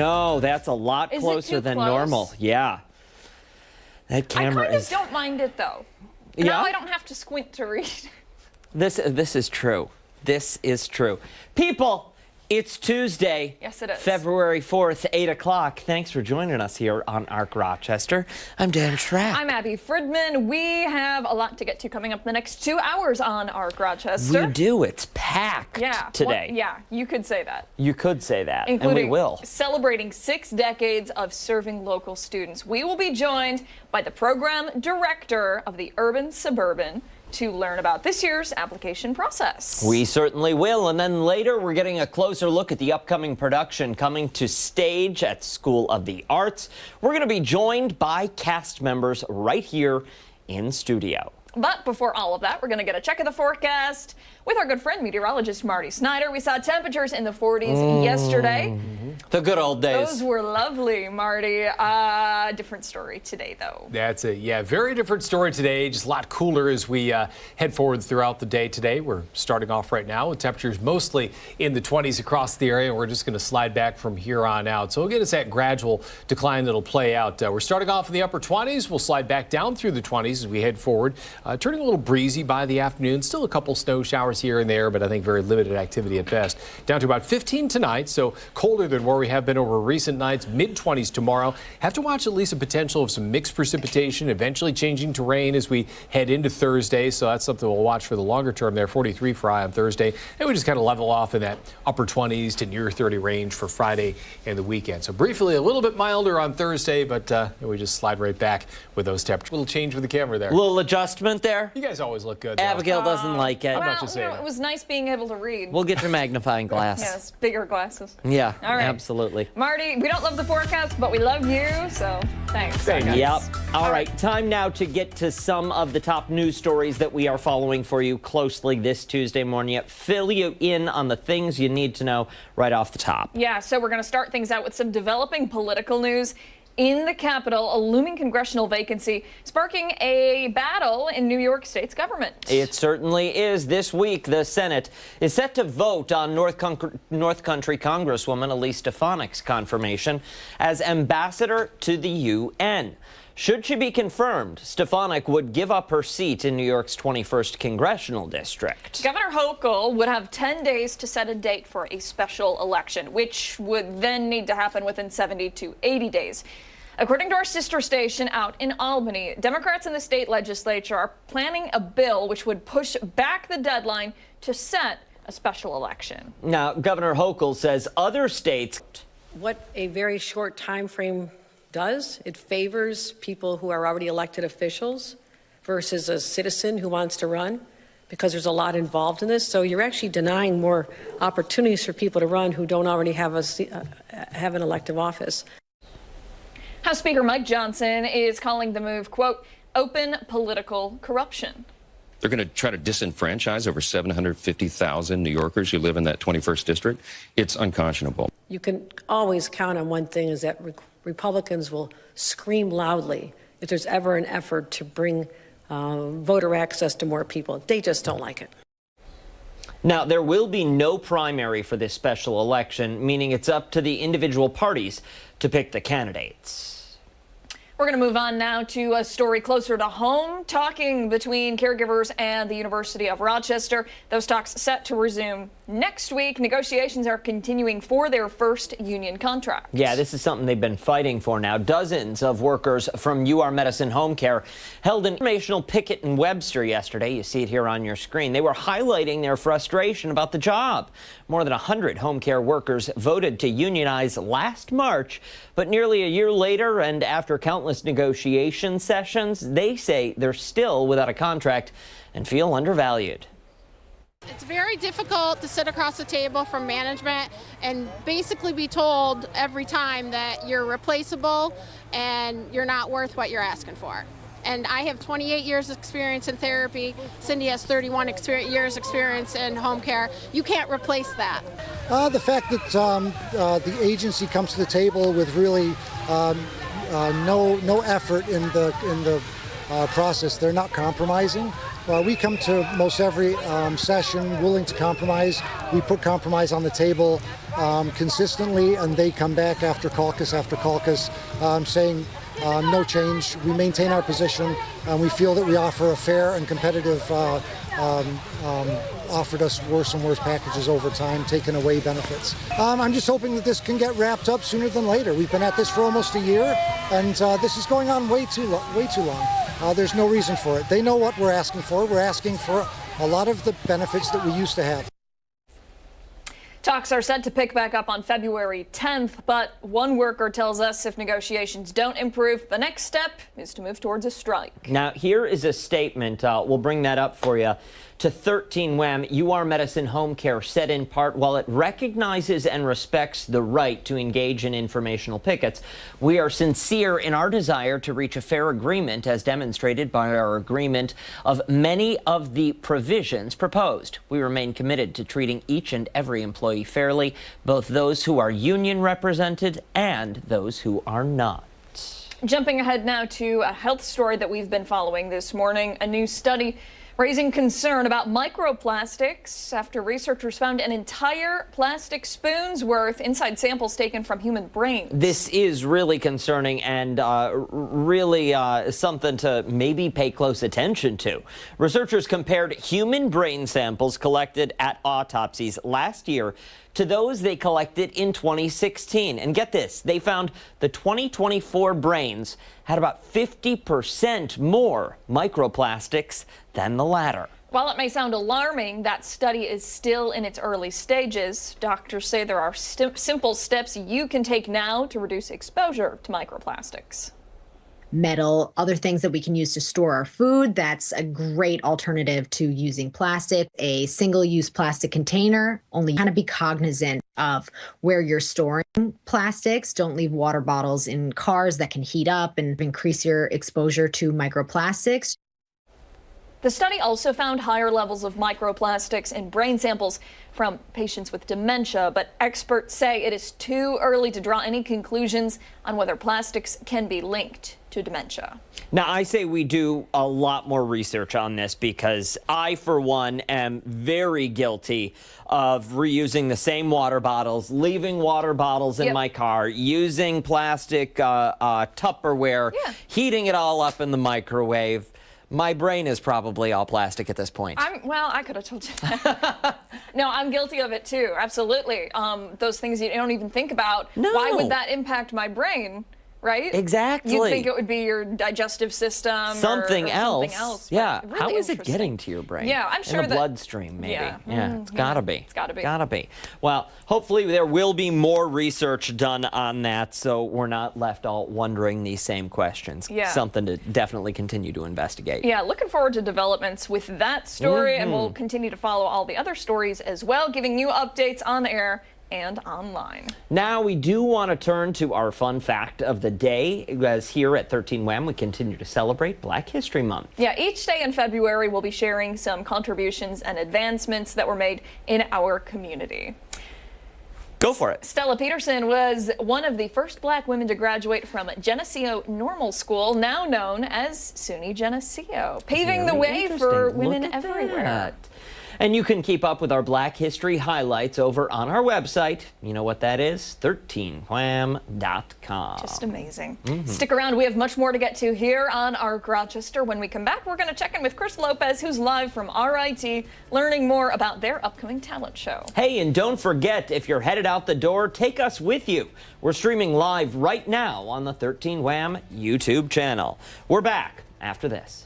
No, that's a lot closer than normal. Yeah. That camera I kind of don't mind it, though. Now I don't have to squint to read. This is true. This is true. People, it's Tuesday. Yes, it is. February 4th, 8 o'clock. Thanks for joining us here on ARC Rochester. I'm Dan Schrapp. I'm Abby Fridman. We have a lot to get to coming up the next 2 hours on ARC Rochester. We do. It's packed today. Well, yeah, you could say that. You could say that, Including and we will. Celebrating 6 decades of serving local students. We will be joined by the program director of the Urban Suburban to learn about this year's application process. We certainly will. And then later, we're getting a closer look at the upcoming production coming to stage at School of the Arts. We're going to be joined by cast members right here in studio. But before all of that, we're going to get a check of the forecast with our good friend, meteorologist Marty Snyder. We saw temperatures in the 40s yesterday. The good old days. Those were lovely, Marty. Different story today, though. That's it. Yeah, very different story today. Just a lot cooler as we head forward throughout the day today. We're starting off right now with temperatures mostly in the 20s across the area. We're just going to slide back from here on out. So again, it's that gradual decline that'll play out. We're starting off in the upper 20s. We'll slide back down through the 20s as we head forward. Turning a little breezy by the afternoon. Still a couple snow showers here and there, but I think very limited activity at best. Down to about 15 tonight, so colder than where we have been over recent nights. Mid-20s tomorrow. Have to watch at least a potential of some mixed precipitation, eventually changing to rain as we head into Thursday. So that's something we'll watch for the longer term there. 43 for high on Thursday. And we just kind of level off in that upper 20s to near 30 range for Friday and the weekend. So briefly a little bit milder on Thursday, but we just slide right back with those temperatures. A little change with the camera there. A little adjustment there. You guys always look good, though. Abigail doesn't like it. I'm not just saying. It was nice being able to read. We'll get your magnifying glass. Yes, bigger glasses. Yeah, all right. Absolutely. Marty, we don't love the forecast, but we love you, so thanks. Thank you. Yep. All right, time now to get to some of the top news stories that we are following for you closely this Tuesday morning. Fill you in on the things you need to know right off the top. Yeah, so we're going to start things out with some developing political news. In the Capitol, a looming congressional vacancy sparking a battle in New York State's government. It certainly is. This week, the Senate is set to vote on North Country Congresswoman Elise Stefanik's confirmation as ambassador to the UN. Should she be confirmed, Stefanik would give up her seat in New York's 21st congressional district. Governor Hochul would have 10 days to set a date for a special election, which would then need to happen within 70 to 80 days. According to our sister station out in Albany, Democrats in the state legislature are planning a bill which would push back the deadline to set a special election. Now, Governor Hochul says other states... What a very short time frame does, it favors people who are already elected officials versus a citizen who wants to run, because there's a lot involved in this. So you're actually denying more opportunities for people to run who don't already have an elective office. House Speaker Mike Johnson is calling the move, quote, open political corruption. They're going to try to disenfranchise over 750,000 New Yorkers who live in that 21st district. It's unconscionable. You can always count on one thing, is that Republicans will scream loudly if there's ever an effort to bring voter access to more people. They just don't like it. Now, there will be no primary for this special election, meaning it's up to the individual parties to pick the candidates. We're going to move on now to a story closer to home, talking between caregivers and the University of Rochester. Those talks set to resume next week. Negotiations are continuing for their first union contract. Yeah, this is something they've been fighting for now. Dozens of workers from UR Medicine Home Care held an informational picket in Webster yesterday. You see it here on your screen. They were highlighting their frustration about the job. More than 100 home care workers voted to unionize last March, but nearly a year later and after countless negotiation sessions, they say they're still without a contract and feel undervalued. It's very difficult to sit across the table from management and basically be told every time that you're replaceable and you're not worth what you're asking for. And I have 28 years experience in therapy. Cindy has 31 years experience in home care. You can't replace that. The fact that the agency comes to the table with really no effort in the process. They're not compromising. We come to most every session willing to compromise. We put compromise on the table consistently, and they come back after caucus saying no change. We maintain our position, and we feel that we offer a fair and competitive offered us worse and worse packages over time, taking away benefits. I'm just hoping that this can get wrapped up sooner than later. We've been at this for almost a year, and this is going on way too long. There's no reason for it. They know what we're asking for. We're asking for a lot of the benefits that we used to have. Talks are set to pick back up on February 10th, but one worker tells us if negotiations don't improve, the next step is to move towards a strike. Now, here is a statement. We'll bring that up for you. To 13 WHAM, UR Medicine Home Care said in part, while it recognizes and respects the right to engage in informational pickets, we are sincere in our desire to reach a fair agreement as demonstrated by our agreement of many of the provisions proposed. We remain committed to treating each and every employee fairly, both those who are union represented and those who are not. Jumping ahead now to a health story that we've been following this morning, a new study raising concern about microplastics after researchers found an entire plastic spoon's worth inside samples taken from human brains. This is really concerning and really something to maybe pay close attention to. Researchers compared human brain samples collected at autopsies last year to those they collected in 2016. And get this, they found the 2024 brains had about 50% more microplastics than the latter. While it may sound alarming, that study is still in its early stages. Doctors say there are simple steps you can take now to reduce exposure to microplastics. Metal, other things that we can use to store our food. That's a great alternative to using plastic. A single-use plastic container, only kind of be cognizant of where you're storing plastics. Don't leave water bottles in cars that can heat up and increase your exposure to microplastics. The study also found higher levels of microplastics in brain samples from patients with dementia, but experts say it is too early to draw any conclusions on whether plastics can be linked to dementia. Now, I say we do a lot more research on this because I, for one, am very guilty of reusing the same water bottles, leaving water bottles in my car, using plastic Tupperware, heating it all up in the microwave. My brain is probably all plastic at this point. Well, I could have told you that. No, I'm guilty of it too. Absolutely. Those things you don't even think about. No. Why would that impact my brain? Right? Exactly. You'd think it would be your digestive system something or else. Something else. Yeah. Really How is it interesting. getting to your brain? Yeah, I'm sure in the bloodstream, maybe. Yeah, it's gotta be. It's gotta be. Gotta be. Well, hopefully there will be more research done on that, so we're not left all wondering these same questions. Yeah. Something to definitely continue to investigate. Yeah, looking forward to developments with that story, and we'll continue to follow all the other stories as well, giving you updates on the air and online. Now we do want to turn to our fun fact of the day, as here at 13 WHAM we continue to celebrate Black History Month. Yeah, each day in February we'll be sharing some contributions and advancements that were made in our community. Go for it. Stella Peterson was one of the first Black women to graduate from Geneseo Normal School, now known as SUNY Geneseo, paving the way for women everywhere. That. And you can keep up with our Black History highlights over on our website. You know what that is? 13wham.com. Just amazing. Stick around. We have much more to get to here on our Rochester. When we come back, we're going to check in with Chris Lopez, who's live from RIT, learning more about their upcoming talent show. Hey, and don't forget, if you're headed out the door, take us with you. We're streaming live right now on the 13 WHAM YouTube channel. We're back after this.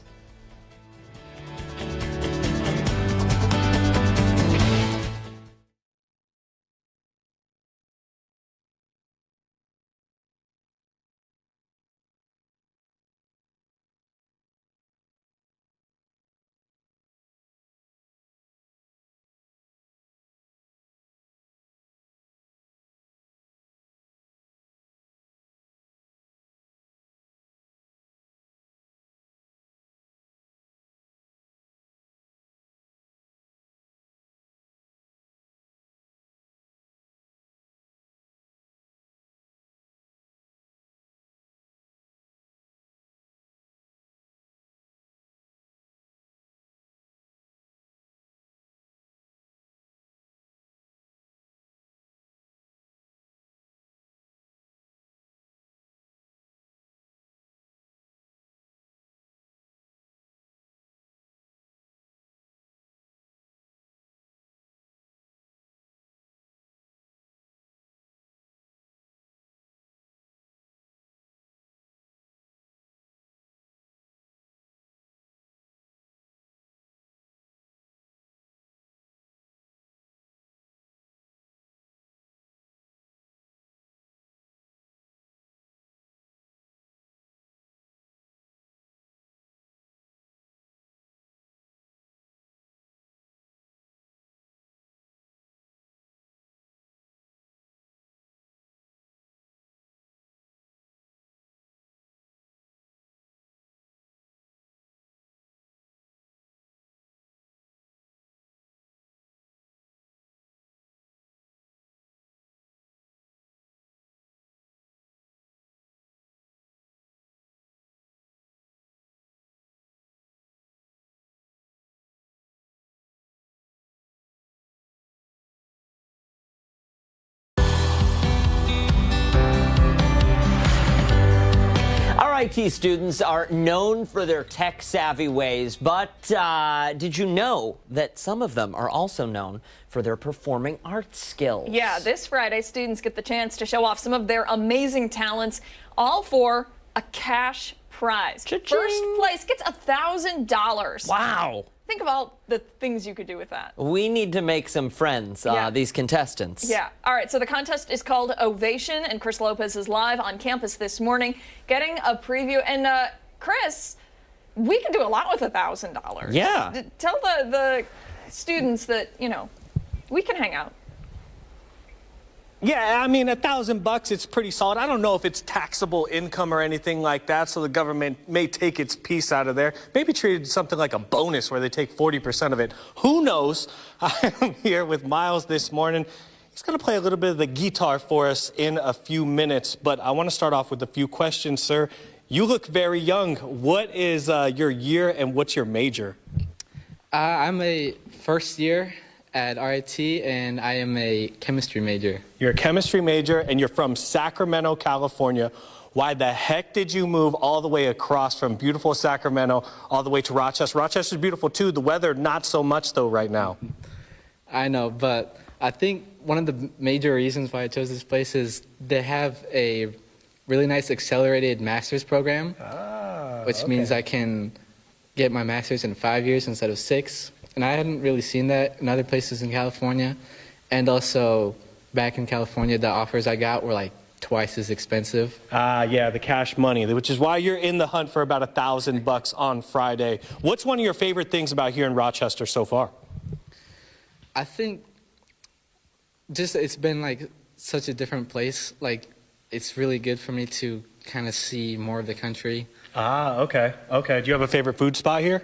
RIT students are known for their tech-savvy ways, but did you know that some of them are also known for their performing arts skills? Yeah, this Friday, students get the chance to show off some of their amazing talents, all for a cash prize. Cha-ching. First place gets $1,000. Wow. Think of all the things you could do with that. We need to make some friends, Yeah. these contestants. Yeah. All right. So the contest is called Ovation, and Chris Lopez is live on campus this morning getting a preview. And Chris, we can do a lot with $1,000. Yeah. Tell the students that, you know, we can hang out. Yeah, I mean, $1,000, it's pretty solid. I don't know if it's taxable income or anything like that, so the government may take its piece out of there. Maybe treat it something like a bonus where they take 40% of it. Who knows? I'm here with Miles this morning. He's going to play a little bit of the guitar for us in a few minutes, but I want to start off with a few questions, sir. You look very young. What is your year and what's your major? I'm a first year at RIT, and I am a chemistry major. You're a chemistry major, and you're from Sacramento, California. Why the heck did you move all the way across from beautiful Sacramento all the way to Rochester? Rochester's beautiful, too. The weather, not so much, though, right now. I know, but I think one of the major reasons why I chose this place is they have a really nice accelerated master's program, which means I can get my master's in 5 years instead of 6. And I hadn't really seen that in other places in California. And also, back in California, the offers I got were like twice as expensive. Yeah, the cash money, which is why you're in the hunt for about $1,000 on Friday. What's one of your favorite things about here in Rochester so far? I think just it's been like such a different place. Like, it's really good for me to kind of see more of the country. Okay. Do you have a favorite food spot here?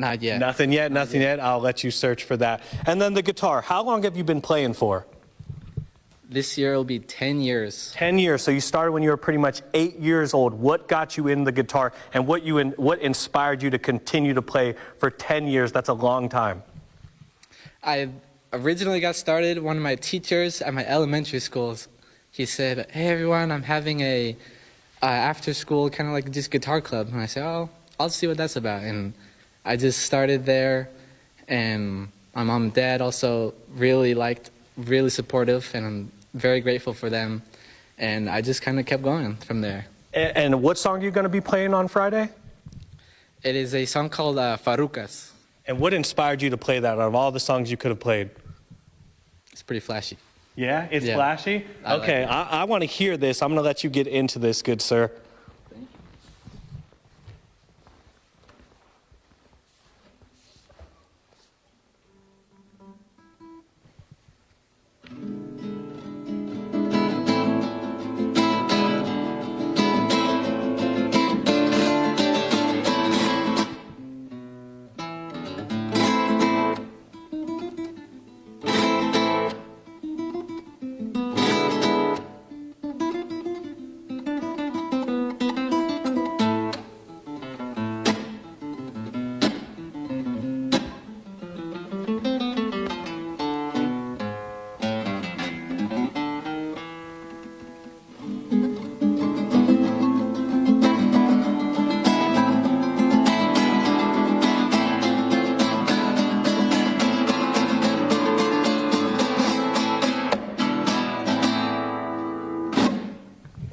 Not yet. Nothing yet, nothing yet. I'll let you search for that. And then the guitar. How long have you been playing for? This year will be 10 years. 10 years. So you started when you were pretty much 8 years old. What got you in the guitar, and what inspired you to continue to play for 10 years? That's a long time. I originally got started, one of my teachers at my elementary schools, he said, "Hey everyone, I'm having a after school kind of like just guitar club." And I said, "Oh, I'll see what that's about." And I just started there, and my mom and dad also really supportive, and I'm very grateful for them. And I just kind of kept going from there. And what song are you going to be playing on Friday? It is a song called Farucas. And what inspired you to play that out of all the songs you could have played? It's pretty flashy. Yeah, it's Yeah. flashy? Okay, I want to hear this. I'm going to let you get into this, good sir.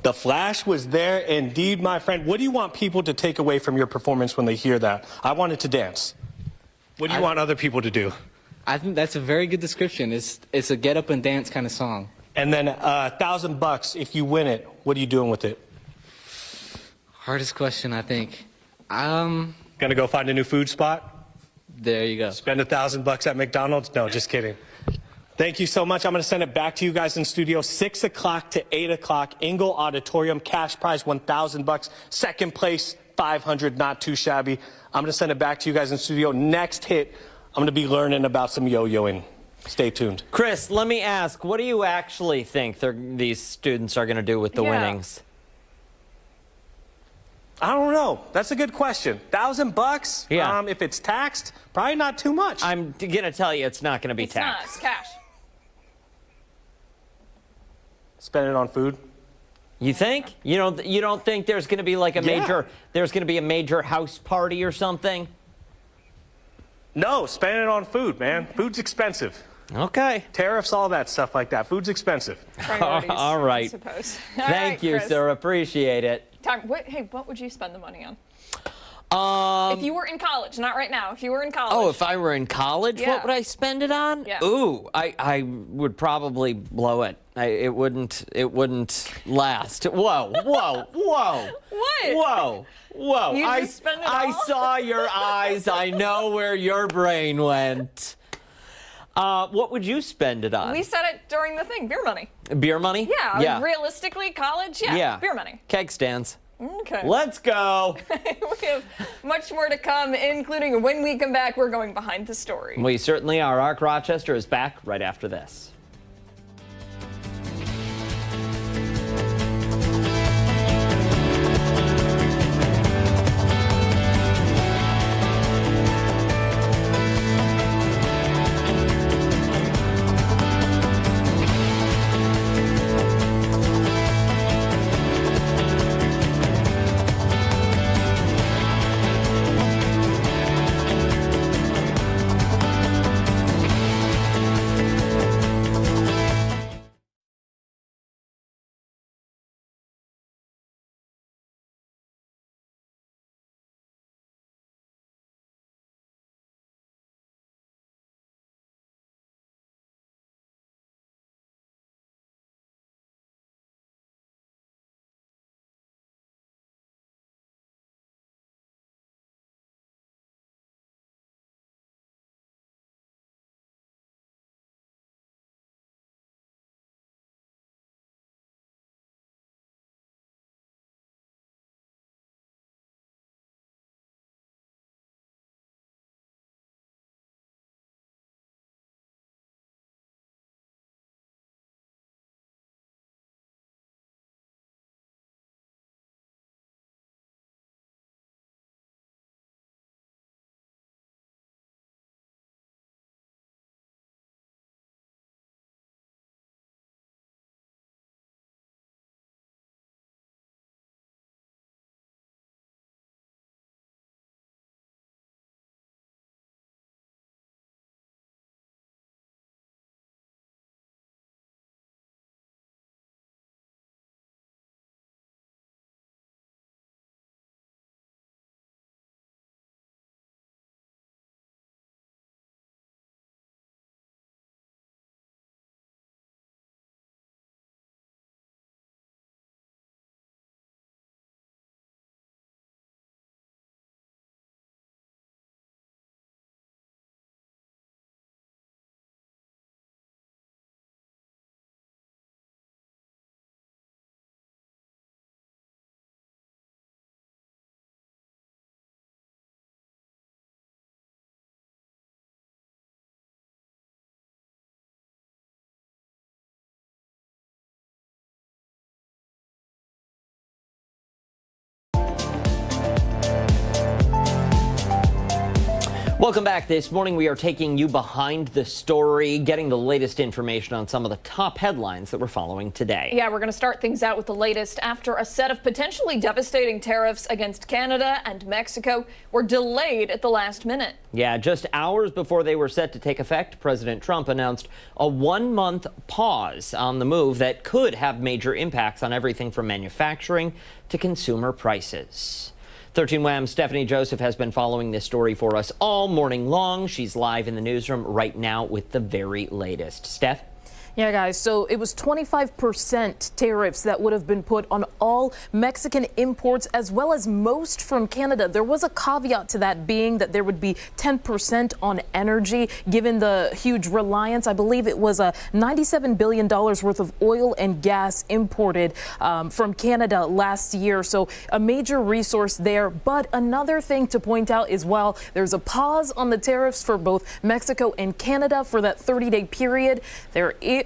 The flash was there indeed, my friend. What do you want people to take away from your performance when they hear that? I wanted to dance. What do you want other people to do? I think that's a very good description. It's a get up and dance kind of song. And then $1,000, if you win it, what are you doing with it? Hardest question, I think. Gonna go find a new food spot? There you go. Spend $1,000 at McDonald's? No, just kidding. Thank you so much. I'm going to send it back to you guys in studio. 6 o'clock to 8 o'clock. Ingle Auditorium. Cash prize $1,000. Second place $500. Not too shabby. I'm going to send it back to you guys in studio. Next hit, I'm going to be learning about some yo-yoing. Stay tuned. Chris, let me ask, what do you actually think these students are going to do with the winnings? I don't know. That's a good question. $1,000? Yeah. If it's taxed, probably not too much. I'm going to tell you it's not going to be taxed. It's not. It's cash. Spend it on food? You think? You don't think there's going to be like a major house party or something? No, spend it on food, man. Food's expensive. Okay. Tariffs, all that stuff like that. Food's expensive. Priorities, All right. I suppose. Thank you, Chris. sir. Appreciate it. What would you spend the money on? If If you were in college, not right now. If you were in college. Oh, if I were in college, Yeah. what would I spend it on? Yeah. Ooh, I would probably blow it. It wouldn't last. Whoa. What? Whoa. You just spend it I all? saw your eyes. I know where your brain went. What would you spend it on? We said it during the thing. Beer money. Beer money? Yeah. Realistically, college. Yeah. Beer money. Keg stands. Okay. Let's go. We have much more to come, including when we come back, we're going behind the story. We certainly are. Arc Rochester is back right after this. Welcome back. This morning we are taking you behind the story, getting the latest information on some of the top headlines that we're following today. Yeah, we're going to start things out with the latest after a set of potentially devastating tariffs against Canada and Mexico were delayed at the last minute. Yeah, just hours before they were set to take effect, President Trump announced a 1-month pause on the move that could have major impacts on everything from manufacturing to consumer prices. 13 Wham's Stephanie Joseph has been following this story for us all morning long. She's live in the newsroom right now with the very latest. Steph? Yeah, guys, so it was 25% tariffs that would have been put on all Mexican imports as well as most from Canada. There was a caveat to that being that there would be 10% on energy, given the huge reliance. I believe it was $97 billion worth of oil and gas imported from Canada last year. So a major resource there. But another thing to point out is while there's a pause on the tariffs for both Mexico and Canada for that 30-day period,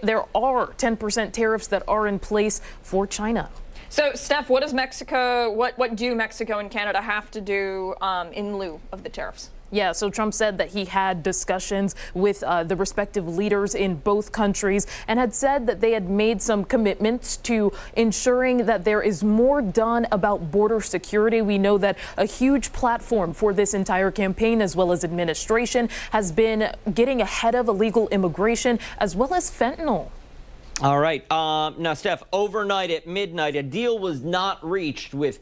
there are 10% tariffs that are in place for China. So, Steph, what do Mexico and Canada have to do in lieu of the tariffs? Yeah, so Trump said that he had discussions with the respective leaders in both countries and had said that they had made some commitments to ensuring that there is more done about border security. We know that a huge platform for this entire campaign, as well as administration, has been getting ahead of illegal immigration as well as fentanyl. All right. Now, Steph, overnight at midnight, a deal was not reached with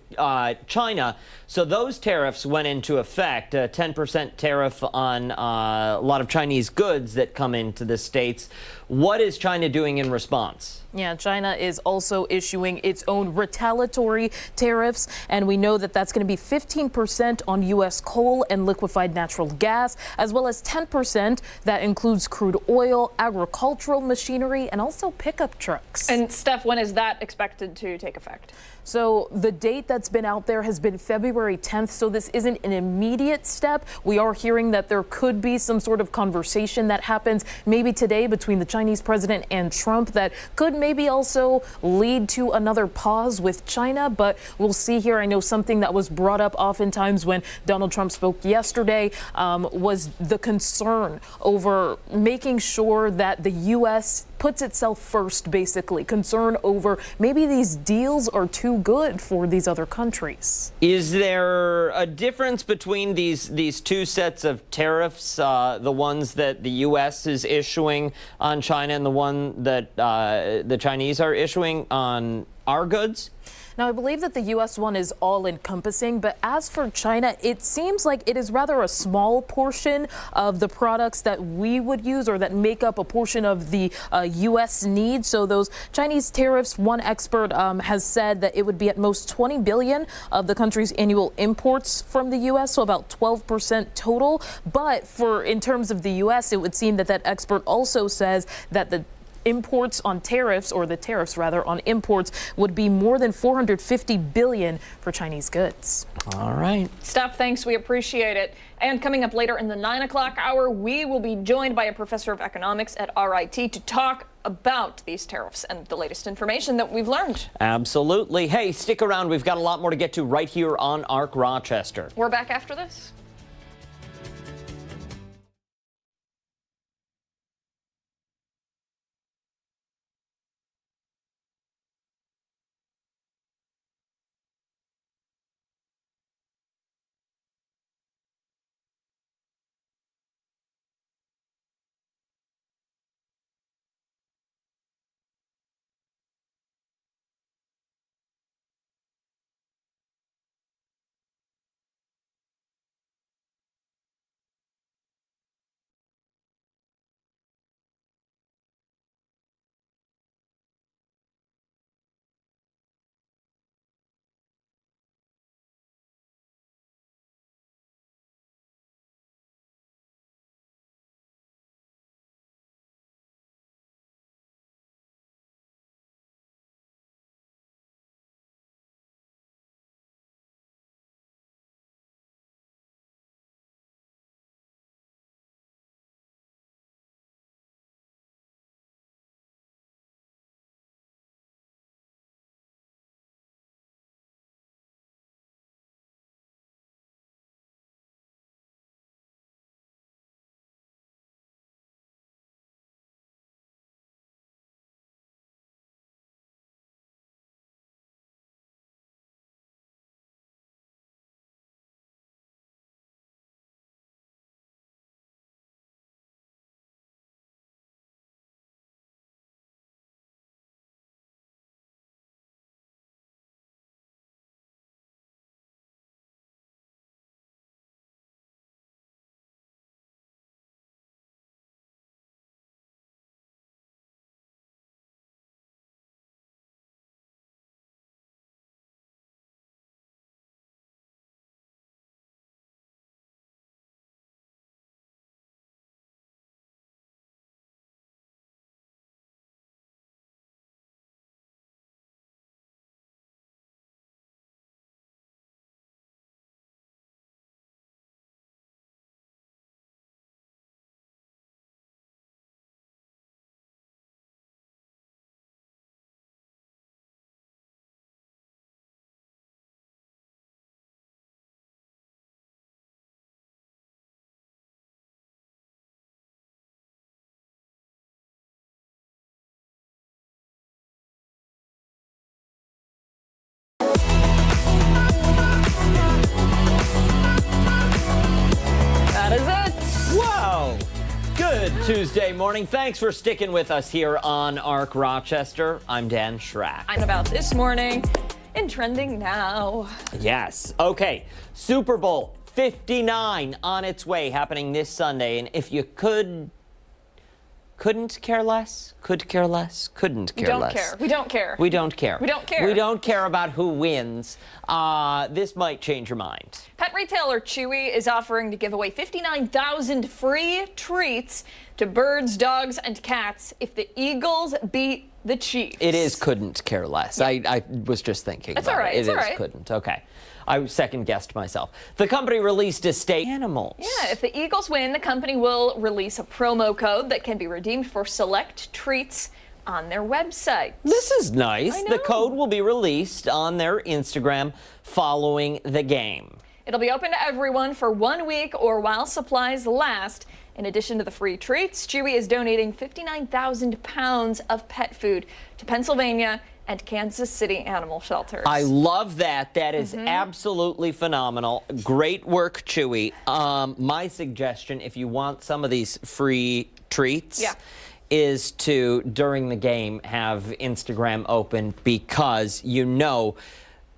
China. So those tariffs went into effect, a 10% tariff on a lot of Chinese goods that come into the States. What is China doing in response? Yeah, China is also issuing its own retaliatory tariffs, and we know that that's going to be 15% on U.S. coal and liquefied natural gas, as well as 10% that includes crude oil, agricultural machinery, and also pickup trucks. And Steph, when is that expected to take effect? So the date that's been out there has been February 10th, so this isn't an immediate step. We are hearing that there could be some sort of conversation that happens maybe today between the Chinese president and Trump that could maybe also lead to another pause with China, but we'll see here. I know something that was brought up oftentimes when Donald Trump spoke yesterday was the concern over making sure that the U.S. puts itself first, basically. Concern over maybe these deals are too good for these other countries. Is there a difference between these two sets of tariffs, the ones that the U.S. is issuing on China and the one that the Chinese are issuing on our goods? Now, I believe that the U.S. one is all-encompassing, but as for China, it seems like it is rather a small portion of the products that we would use or that make up a portion of the U.S. needs. So those Chinese tariffs, one expert has said that it would be at most 20 billion of the country's annual imports from the U.S., so about 12% total. But in terms of the U.S., it would seem that that expert also says that the imports on tariffs, or the tariffs rather, on imports would be more than 450 billion for Chinese goods. All right. Steph, thanks. We appreciate it. And coming up later in the 9 o'clock hour, we will be joined by a professor of economics at RIT to talk about these tariffs and the latest information that we've learned. Absolutely. Hey, stick around. We've got a lot more to get to right here on ARC Rochester. We're back after this. Tuesday morning. Thanks for sticking with us here on ARC Rochester. I'm Dan Schrack. I'm about this morning in Trending Now. Yes. Okay. Super Bowl 59 on its way, happening this Sunday. And if you couldn't care less, couldn't care less. We don't care. We don't care. We don't care. We don't care. We don't care about who wins. This might change your mind. Pet retailer Chewy is offering to give away 59,000 free treats to birds, dogs, and cats if the Eagles beat the Chiefs. It is couldn't care less. Yeah. I was just thinking. That's about all right. It it's is all right. Couldn't. Okay. I second-guessed myself. The company released a statement. Animals. Yeah, if the Eagles win, the company will release a promo code that can be redeemed for select treats on their website. This is nice. I know. The code will be released on their Instagram following the game. It'll be open to everyone for 1 week or while supplies last. In addition to the free treats, Chewy is donating 59,000 pounds of pet food to Pennsylvania and Kansas City animal shelters. I love that. That is absolutely phenomenal. Great work, Chewy. My suggestion, if you want some of these free treats, is to, during the game, have Instagram open, because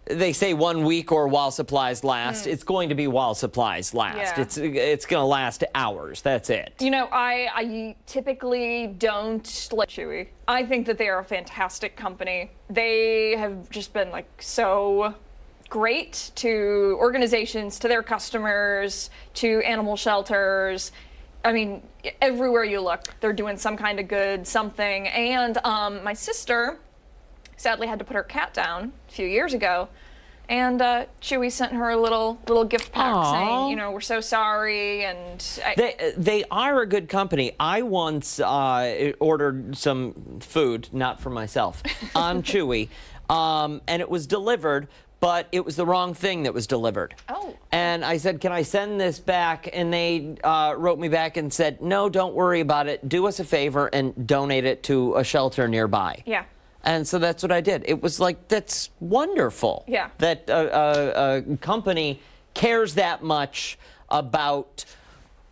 they say 1 week or while supplies last. It's going to be while supplies last. Yeah. It's going to last hours. That's it. You know, I typically don't like Chewy. I think that they are a fantastic company. They have just been so great to organizations, to their customers, to animal shelters. I mean, everywhere you look, they're doing some kind of good something. And my sister sadly had to put her cat down a few years ago, and Chewy sent her a little gift pack saying, we're so sorry. And they are a good company. I once ordered some food, not for myself, on Chewy, and it was delivered, but it was the wrong thing that was delivered. Oh. And I said, can I send this back? And they wrote me back and said, no, don't worry about it. Do us a favor and donate it to a shelter nearby. Yeah. And so that's what I did. It was that's wonderful. Yeah. That a company cares that much about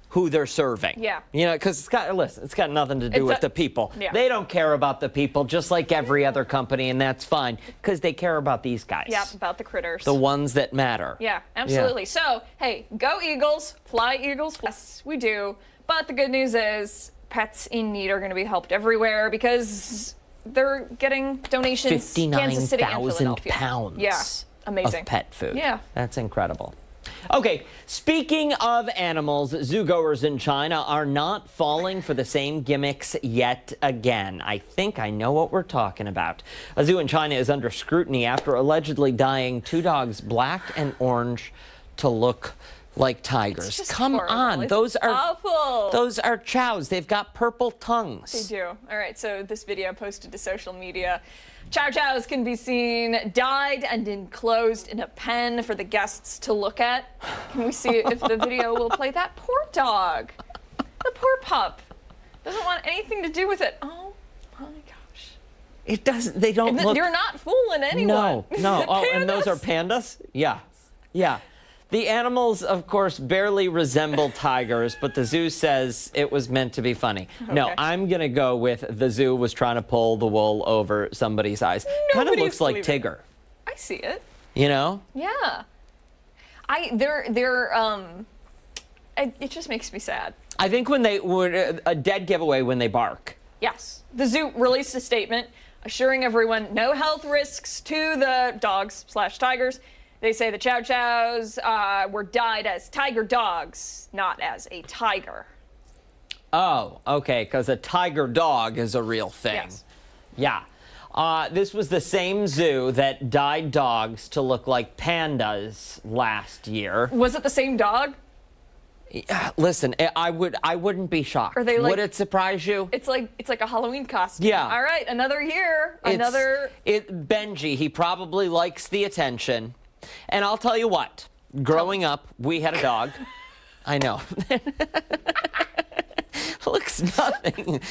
who they're serving. Yeah. Because it's got nothing to do with the people. Yeah. They don't care about the people, just like every other company, and that's fine, because they care about these guys. Yeah, about the critters. The ones that matter. Yeah, absolutely. Yeah. So, hey, go Eagles, fly Eagles. Yes, we do. But the good news is pets in need are going to be helped everywhere, because they're getting donations. 59,000 pounds. Yeah, amazing. Of pet food. Yeah. That's incredible. Okay, speaking of animals, zoogoers in China are not falling for the same gimmicks yet again. I think I know what we're talking about. A zoo in China is under scrutiny after allegedly dyeing two dogs black and orange to look like tigers. Come on, those are awful. Those are chows. They've got purple tongues. They do. All right, so this video posted to social media. Chow chows can be seen dyed and enclosed in a pen for the guests to look at. Can we see if the video will play? That poor dog. The poor pup. Doesn't want anything to do with it. Oh my gosh. It doesn't, they don't look. You're not fooling anyone. No. Oh, and those are pandas? Yeah. Yeah. The animals, of course, barely resemble tigers, but the zoo says it was meant to be funny. Okay. No, I'm going to go with the zoo was trying to pull the wool over somebody's eyes. Kind of looks like Tigger. I see it. Yeah. It just makes me sad. I think when they were a dead giveaway when they bark. Yes. The zoo released a statement assuring everyone no health risks to the dogs/tigers. They say the chow chows were dyed as tiger dogs, not as a tiger. Oh, okay, because a tiger dog is a real thing. Yes. Yeah. This was the same zoo that dyed dogs to look like pandas last year. Was it the same dog? Listen, I wouldn't be shocked. Are they would it surprise you? It's like a Halloween costume. Yeah. All right, another year, Benji, he probably likes the attention. And I'll tell you what, growing up, we had a dog. I know. Looks nothing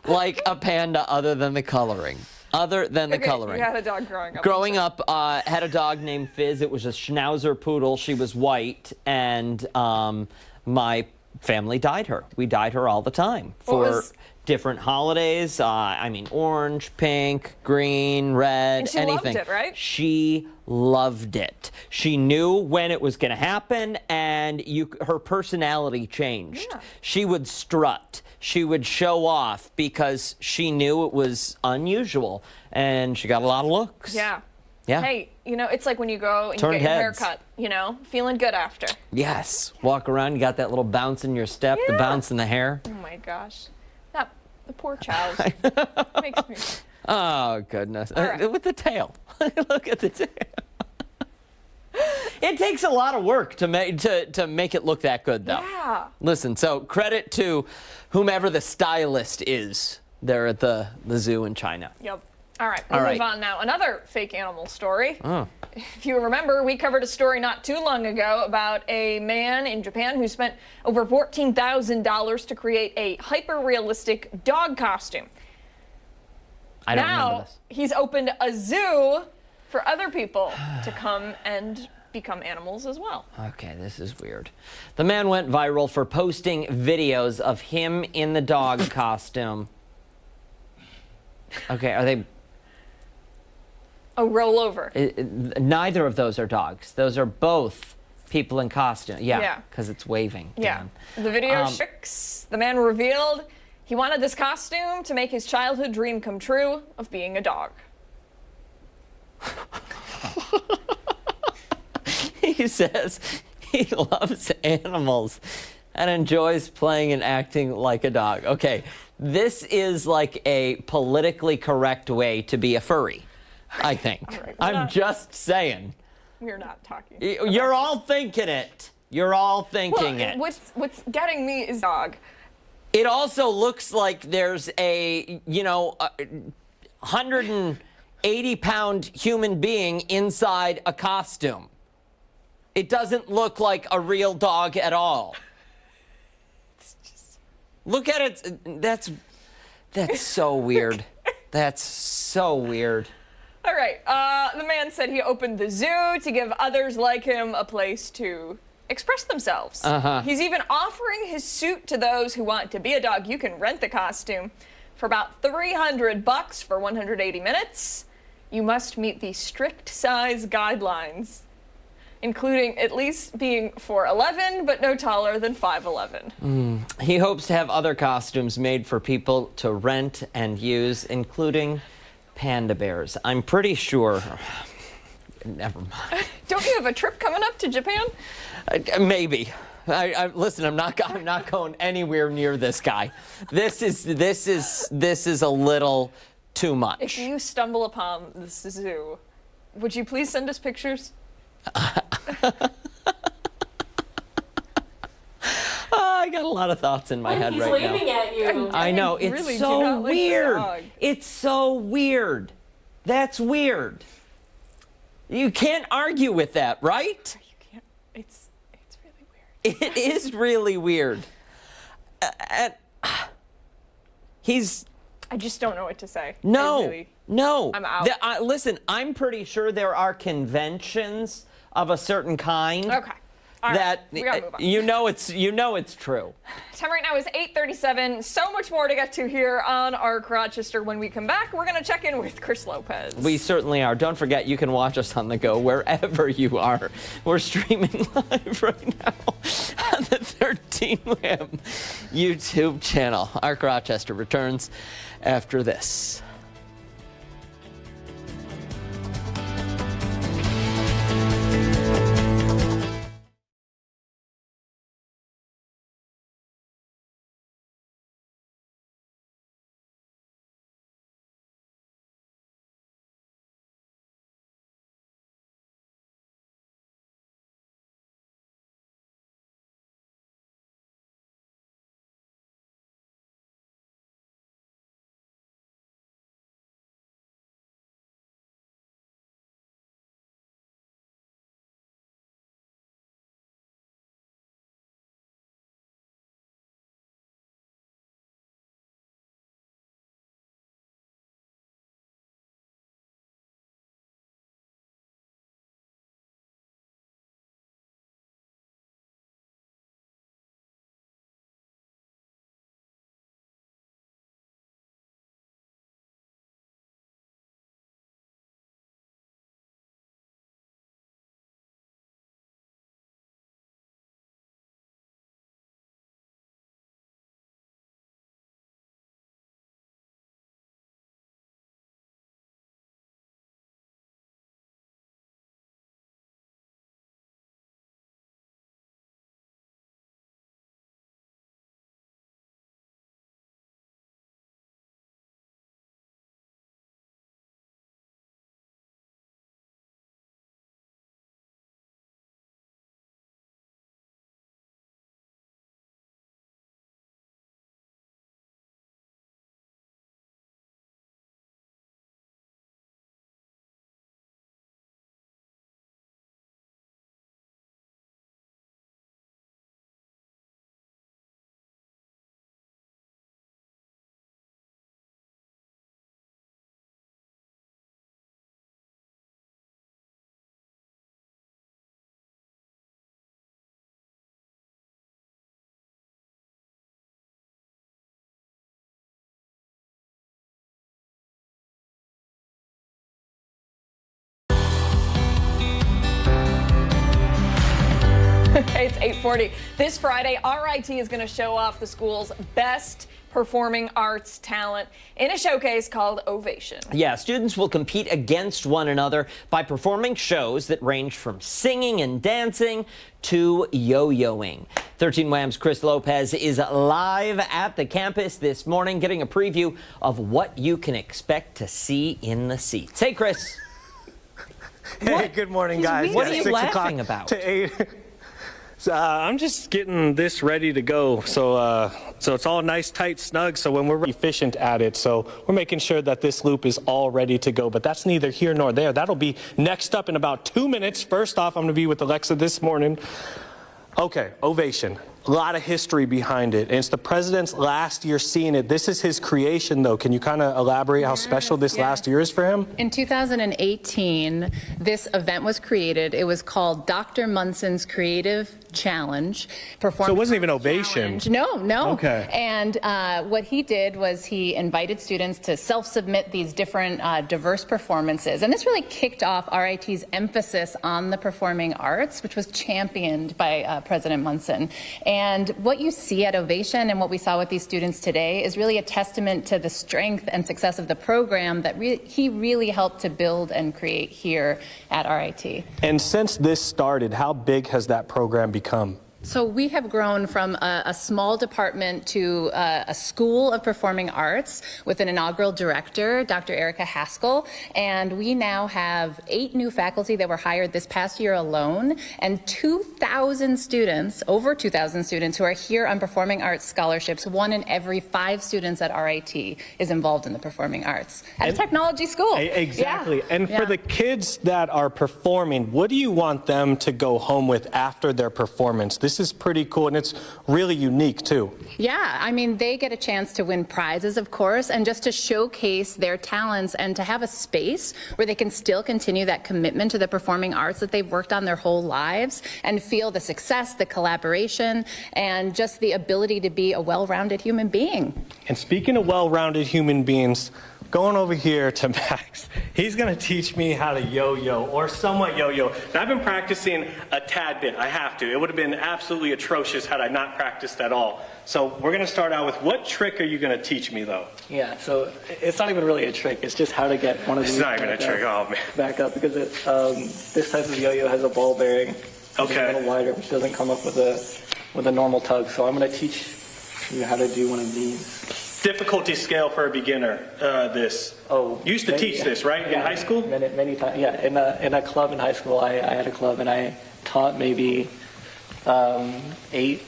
like a panda other than the coloring. You had a dog growing up. Growing up, had a dog named Fizz. It was a Schnauzer poodle. She was white. And my family dyed her. We dyed her all the time for different holidays. I mean, orange, pink, green, red, And she anything. loved it, right? She loved it. She knew when it was going to happen, and her personality changed. Yeah. She would strut. She would show off because she knew it was unusual, and she got a lot of looks. Yeah. Yeah. Hey, you know, it's like when you go and Turned you get your heads. haircut, you know, feeling good after. Yes. Walk around, you got that little bounce in your step, the Yeah. bounce in the hair. Oh my gosh. The poor child. Makes me. Oh, goodness. All right. With the tail. Look at the tail. It takes a lot of work to make it look that good, though. Yeah. Listen, so credit to whomever the stylist is there at the zoo in China. Yep. All right, we'll All move right. on now. Another fake animal story. Oh. If you remember, we covered a story not too long ago about a man in Japan who spent over $14,000 to create a hyper-realistic dog costume. I don't remember Now, this. he's opened a zoo for other people to come and become animals as well. Okay, this is weird. The man went viral for posting videos of him in the dog costume. Okay, are they... A rollover. Neither of those are dogs. Those are both people in costume. Yeah. Yeah, because it's waving. Yeah. Dan. The video tricks. The man revealed he wanted this costume to make his childhood dream come true of being a dog. He says he loves animals and enjoys playing and acting like a dog. Okay, this is like a politically correct way to be a furry, I think. right, I'm just saying. We're not talking. You're all thinking it. You're all thinking it. What's getting me is dog. It also looks like there's a, 180-pound human being inside a costume. It doesn't look like a real dog at all. Look at it. That's so weird. That's so weird. All right. The man said he opened the zoo to give others like him a place to express themselves. He's even offering his suit to those who want to be a dog. You can rent the costume for about $300 for 180 minutes. You must meet the strict size guidelines, including at least being 4'11", but no taller than 5'11". He hopes to have other costumes made for people to rent and use, including panda bears. I'm pretty sure. Never mind. Don't you have a trip coming up to Japan? Maybe. Listen, I'm not going anywhere near this guy. This is a little too much. If you stumble upon this zoo, would you please send us pictures? I got a lot of thoughts in my head right now. He's waving at you. I know, it's really do so not like the weird. dog. It's so weird. That's weird. You can't argue with that, right? You can't. It's really weird. It is really weird. I just don't know what to say. No. I'm out. Listen, I'm pretty sure there are conventions of a certain kind. Okay. All right. That We gotta move on. you know it's true. Time right now is 8:37. So much more to get to here on Arc Rochester. When we come back, we're going to check in with Chris Lopez. We certainly are. Don't forget, you can watch us on the go wherever you are. We're streaming live right now on the 13 Wham YouTube channel. Arc Rochester returns after this. 8:40. This Friday, RIT is going to show off the school's best performing arts talent in a showcase called Ovation. Yeah, students will compete against one another by performing shows that range from singing and dancing to yo-yoing. 13 Wham's Chris Lopez is live at the campus this morning, getting a preview of what you can expect to see in the seats. Hey, Chris. Hey, good morning, guys. What are you laughing about? To 8. I'm just getting this ready to go. So it's all nice, tight, snug. So when we're efficient at it, so we're making sure that this loop is all ready to go. But that's neither here nor there. That'll be next up in about 2 minutes. First off, I'm going to be with Alexa this morning. Okay, Ovation. A lot of history behind it. And it's the president's last year seeing it. This is his creation, though. Can you kind of elaborate how special this last year is for him? In 2018, this event was created. It was called Dr. Munson's Creative Challenge. So it wasn't even Ovation. No. Okay. And what he did was he invited students to self-submit these different diverse performances. And this really kicked off RIT's emphasis on the performing arts, which was championed by President Munson. And what you see at Ovation and what we saw with these students today is really a testament to the strength and success of the program that he really helped to build and create here at RIT. And since this started, how big has that program become? So we have grown from a small department to a school of performing arts with an inaugural director, Dr. Erica Haskell, and we now have 8 new faculty that were hired this past year alone, and 2,000 students, over 2,000 students who are here on performing arts scholarships. 1 in every 5 students at RIT is involved in the performing arts at a technology school. Exactly. Yeah. And for the kids that are performing, what do you want them to go home with after their performance? This is pretty cool, and it's really unique, too. Yeah, I mean, they get a chance to win prizes, of course, and just to showcase their talents and to have a space where they can still continue that commitment to the performing arts that they've worked on their whole lives and feel the success, the collaboration, and just the ability to be a well-rounded human being. And speaking of well-rounded human beings, going over here to Max, he's going to teach me how to yo-yo, or somewhat yo-yo. And I've been practicing a tad bit. I have to. It would have been absolutely atrocious had I not practiced at all. So we're going to start out with, what trick are you going to teach me, though? Yeah, so it's not even really a trick. It's just how to get one of these. It's not even a trick. Oh, man. Back up, because this type of yo-yo has a ball bearing. Okay. It's a little wider, which doesn't come up with a normal tug. So I'm going to teach you how to do one of these. Difficulty scale for a beginner, this. Oh. You used to teach this, right, in high school? Many times, yeah. In a club in high school, I had a club, and I taught maybe 8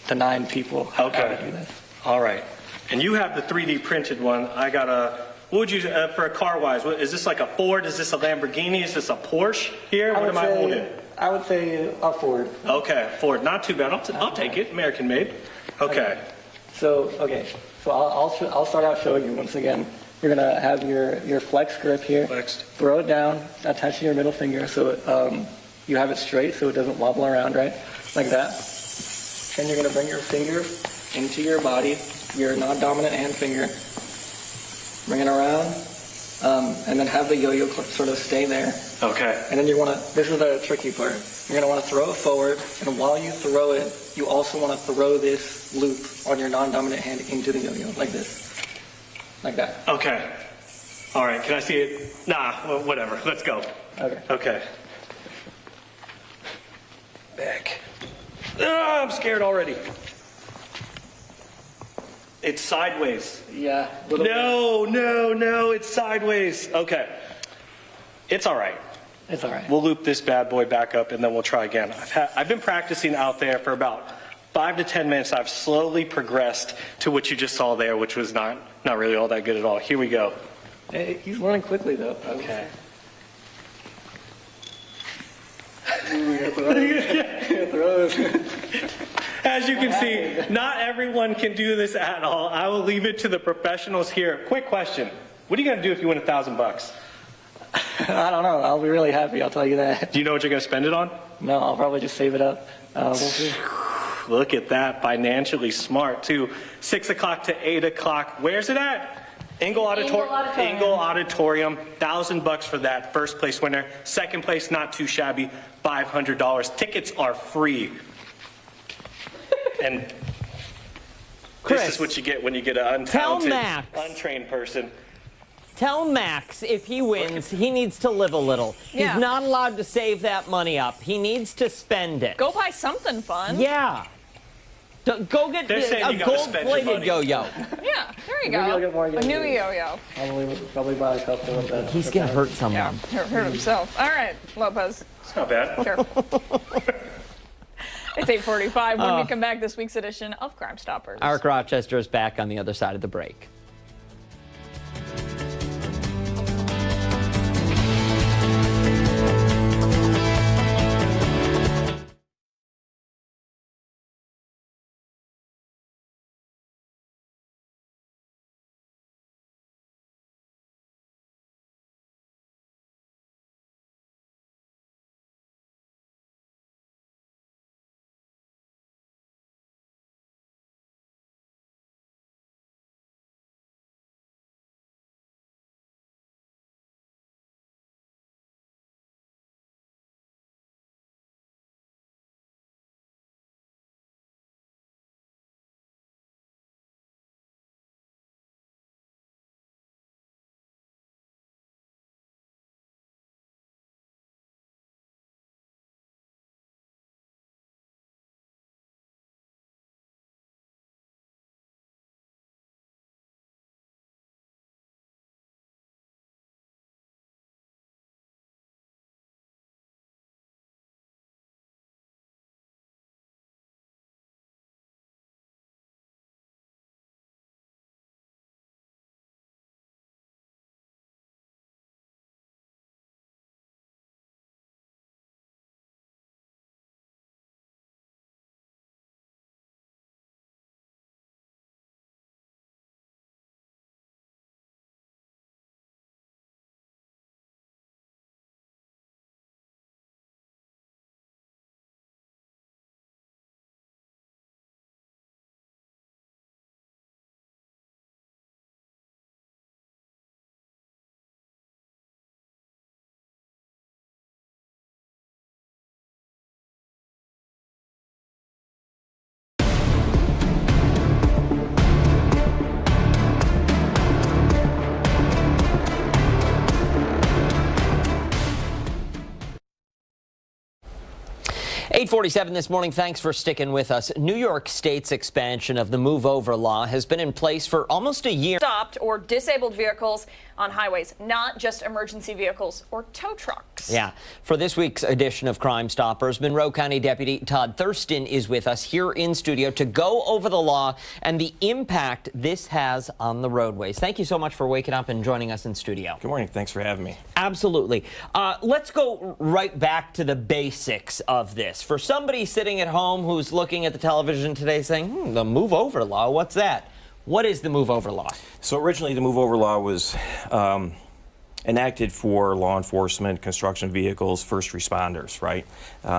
to 9 people how to do this. All right. And you have the 3D printed one. I got a, what would you, for a car-wise, is this like a Ford? Is this a Lamborghini? Is this a Porsche here? What am I holding? I would say a Ford. Okay, Ford. Not too bad. I'll take it. American made. Okay. So I'll start out showing you once again. You're going to have your flex grip here. Flexed. Throw it down, attaching your middle finger so you have it straight so it doesn't wobble around, right? Like that. And you're going to bring your finger into your body, your non-dominant hand finger. Bring it around, and then have the yo-yo sort of stay there. Okay. And then you want to, this is the tricky part. You're going to want to throw it forward, and while you throw it, you also want to throw this loop on your non-dominant hand into the yo-yo, like this. Like that. Okay. All right, can I see it? Nah, well, whatever. Let's go. Okay. Back. I'm scared already. It's sideways. Yeah. No, it's sideways. Okay. It's all right. It's all right. We'll loop this bad boy back up, and then we'll try again. I've been practicing out there for about 5 to 10 minutes. I've slowly progressed to what you just saw there, which was not really all that good at all. Here we go. Hey, he's learning quickly, though. Okay. As you can see, not everyone can do this at all. I will leave it to the professionals here. Quick question. What are you going to do if you win $1,000? I don't know. I'll be really happy, I'll tell you that. Do you know what you're going to spend it on? No, I'll probably just save it up. We'll see. Look at that. Financially smart, too. 6 o'clock to 8 o'clock. Where's it at? Ingle Auditorium. $1,000 for that. First place winner. Second place, not too shabby. $500. Tickets are free. And Chris, this is what you get when you get an untalented, untrained person. Tell Max if he wins, he needs to live a little. Yeah. He's not allowed to save that money up. He needs to spend it. Go buy something fun. Yeah. Go get a gold-plated yo-yo. Yeah, there you Maybe I'll go. get more A new yo-yos. yo-yo. Probably buy a couple of that. He's going to hurt someone. Yeah, hurt himself. All right, Lopez. It's not bad. Sure. It's 8:45 when we come back, this week's edition of Crime Stoppers. Eric Rochester is back on the other side of the break. .47 this morning. Thanks for sticking with us. New York State's expansion of the Move Over law has been in place for almost a year. Stopped or disabled vehicles on highways, not just emergency vehicles or tow trucks. Yeah. For this week's edition of Crime Stoppers, Monroe County Deputy Todd Thurston is with us here in studio to go over the law and the impact this has on the roadways. Thank you so much for waking up and joining us in studio. Good morning. Thanks for having me. Absolutely. Let's go right back to the basics of this. For somebody sitting at home who's looking at the television today saying, the Move Over law, what's that? What is the Move Over law? So originally the Move Over law was enacted for law enforcement, construction vehicles, first responders, right?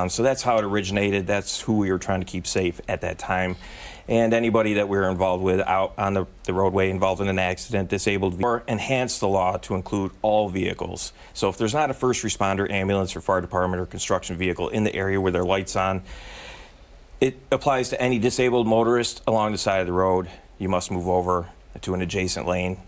So that's how it originated. That's who we were trying to keep safe at that time. And anybody that we were involved with out on the roadway involved in an accident, disabled, or enhance the law to include all vehicles. So if there's not a first responder, ambulance, or fire department, or construction vehicle in the area where their light's on, it applies to any disabled motorist along the side of the road. You must move over to an adjacent lane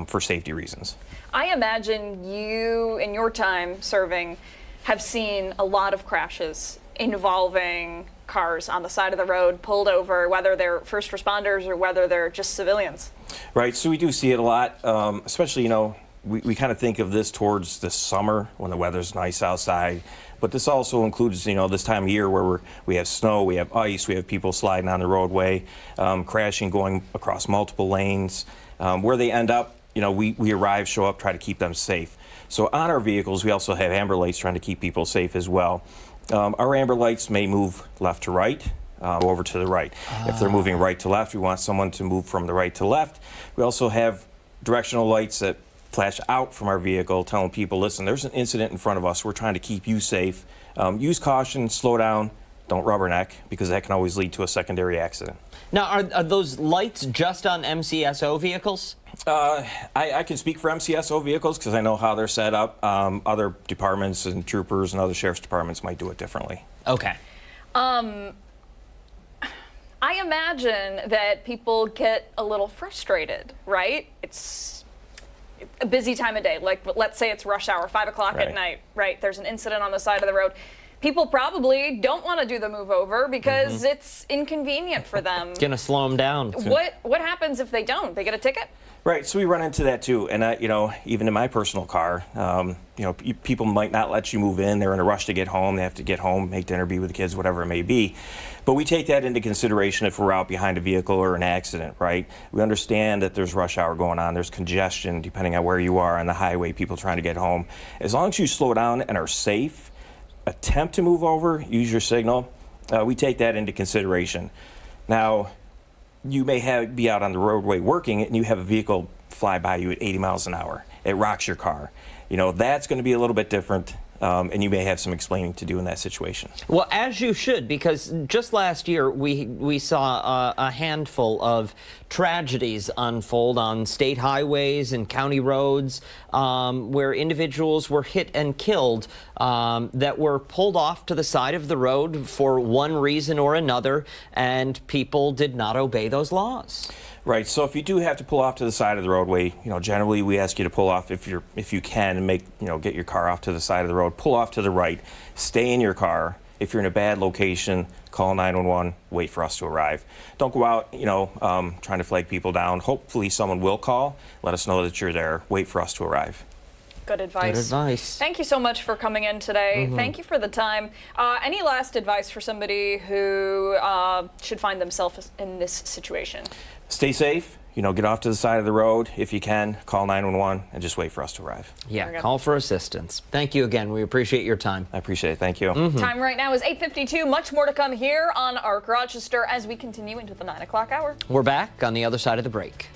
for safety reasons. I imagine you, in your time serving, have seen a lot of crashes involving cars on the side of the road, pulled over, whether they're first responders or whether they're just civilians. Right, so we do see it a lot, especially, you know, we kind of think of this towards the summer when the weather's nice outside, but this also includes, you know, this time of year where we have snow, we have ice, we have people sliding on the roadway, crashing, going across multiple lanes. Where they end up, you know, we arrive, show up, try to keep them safe. So on our vehicles, we also have amber lights trying to keep people safe as well. Our amber lights may move left to right, over to the right. If they're moving right to left, we want someone to move from the right to left. We also have directional lights that flash out from our vehicle, telling people, listen, there's an incident in front of us. We're trying to keep you safe. Use caution, slow down, don't rubberneck, because that can always lead to a secondary accident. Now, are those lights just on MCSO vehicles? I can speak for MCSO vehicles because I know how they're set up. Other departments and troopers and other sheriff's departments might do it differently. Okay. I I imagine that people get a little frustrated, right? It's a busy time of day. Like, let's say it's rush hour, 5 o'clock at night, right? There's an incident on the side of the road. People probably don't want to do the move over because it's inconvenient for them. It's going to slow them down. What happens if they don't? They get a ticket? Right, so we run into that too, and you know, even in my personal car, you know, people might not let you move in. They're in a rush to get home. They have to get home, make dinner, be with the kids, whatever it may be. But we take that into consideration if we're out behind a vehicle or an accident, right? We understand that there's rush hour going on. There's congestion depending on where you are on the highway. People trying to get home. As long as you slow down and are safe, attempt to move over, use your signal. We take that into consideration. Now, you may be out on the roadway working and you have a vehicle fly by you at 80 miles an hour. It rocks your car. You know, that's going to be a little bit different, and you may have some explaining to do in that situation. Well, as you should, because just last year we saw a handful of tragedies unfold on state highways and county roads where individuals were hit and killed that were pulled off to the side of the road for one reason or another, and people did not obey those laws. Right. So if you do have to pull off to the side of the roadway, you know, generally we ask you to pull off if you can and get your car off to the side of the road. Pull off to the right. Stay in your car. If you're in a bad location, call 911. Wait for us to arrive. Don't go out, trying to flag people down. Hopefully someone will call. Let us know that you're there. Wait for us to arrive. Good advice. Good advice. Thank you so much for coming in today. Thank you for the time. Any last advice for somebody who should find themselves in this situation? Stay safe. Get off to the side of the road. If you can, call 911 and just wait for us to arrive. Yeah, call for assistance. Thank you again. We appreciate your time. I appreciate it. Thank you. Time right now is 8:52. Much more to come here on ARC Rochester as we continue into the 9 o'clock hour. We're back on the other side of the break.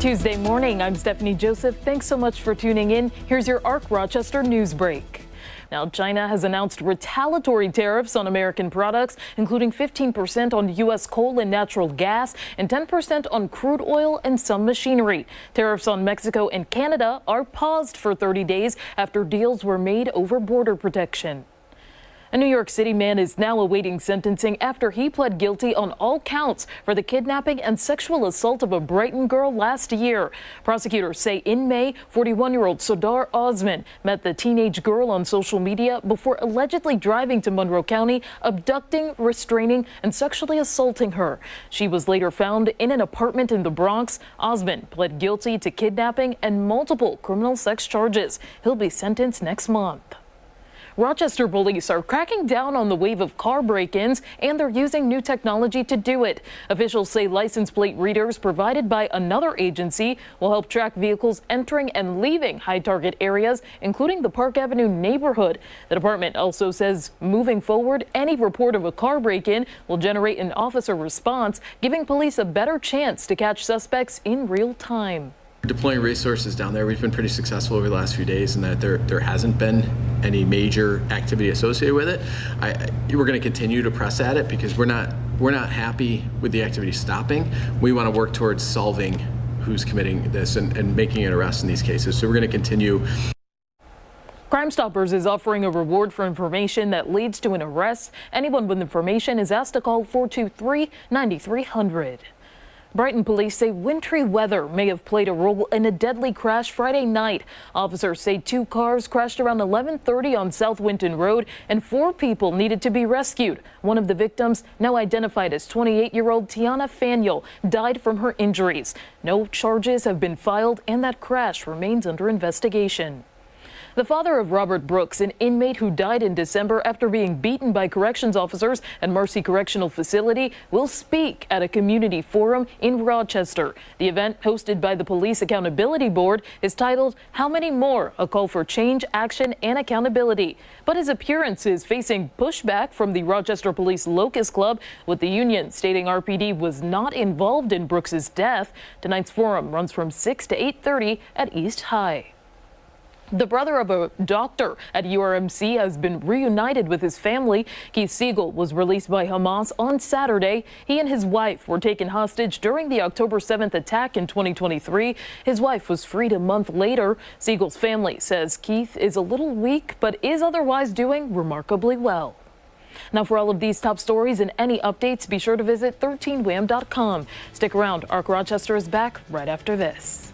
Tuesday morning, I'm Stephanie Joseph. Thanks so much for tuning in. Here's your ARC Rochester news break. Now, China has announced retaliatory tariffs on American products, including 15% on U.S. coal and natural gas and 10% on crude oil and some machinery. Tariffs on Mexico and Canada are paused for 30 days after deals were made over border protection. A New York City man is now awaiting sentencing after he pled guilty on all counts for the kidnapping and sexual assault of a Brighton girl last year. Prosecutors say in May, 41-year-old Sardar Osman met the teenage girl on social media before allegedly driving to Monroe County, abducting, restraining, and sexually assaulting her. She was later found in an apartment in the Bronx. Osman pled guilty to kidnapping and multiple criminal sex charges. He'll be sentenced next month. Rochester police are cracking down on the wave of car break-ins, and they're using new technology to do it. Officials say license plate readers provided by another agency will help track vehicles entering and leaving high-target areas, including the Park Avenue neighborhood. The department also says moving forward, any report of a car break-in will generate an officer response, giving police a better chance to catch suspects in real time. Deploying resources down there, we've been pretty successful over the last few days in that there hasn't been any major activity associated with it. We're going to continue to press at it because we're not happy with the activity stopping. We want to work towards solving who's committing this and making an arrest in these cases. So we're going to continue. Crime Stoppers is offering a reward for information that leads to an arrest. Anyone with information is asked to call 423-9300. Brighton police say wintry weather may have played a role in a deadly crash Friday night. Officers say 2 cars crashed around 11:30 on South Winton Road and 4 people needed to be rescued. One of the victims, now identified as 28-year-old Tiana Faniel, died from her injuries. No charges have been filed and that crash remains under investigation. The father of Robert Brooks, an inmate who died in December after being beaten by corrections officers at Marcy Correctional Facility, will speak at a community forum in Rochester. The event, hosted by the Police Accountability Board, is titled "How Many More? A Call for Change, Action, and Accountability." But his appearance is facing pushback from the Rochester Police Locust Club, with the union stating RPD was not involved in Brooks's death. Tonight's forum runs from 6 to 8:30 at East High. The brother of a doctor at URMC has been reunited with his family. Keith Siegel was released by Hamas on Saturday. He and his wife were taken hostage during the October 7th attack in 2023. His wife was freed a month later. Siegel's family says Keith is a little weak, but is otherwise doing remarkably well. Now, for all of these top stories and any updates, be sure to visit 13wham.com. Stick around. Arc Rochester is back right after this.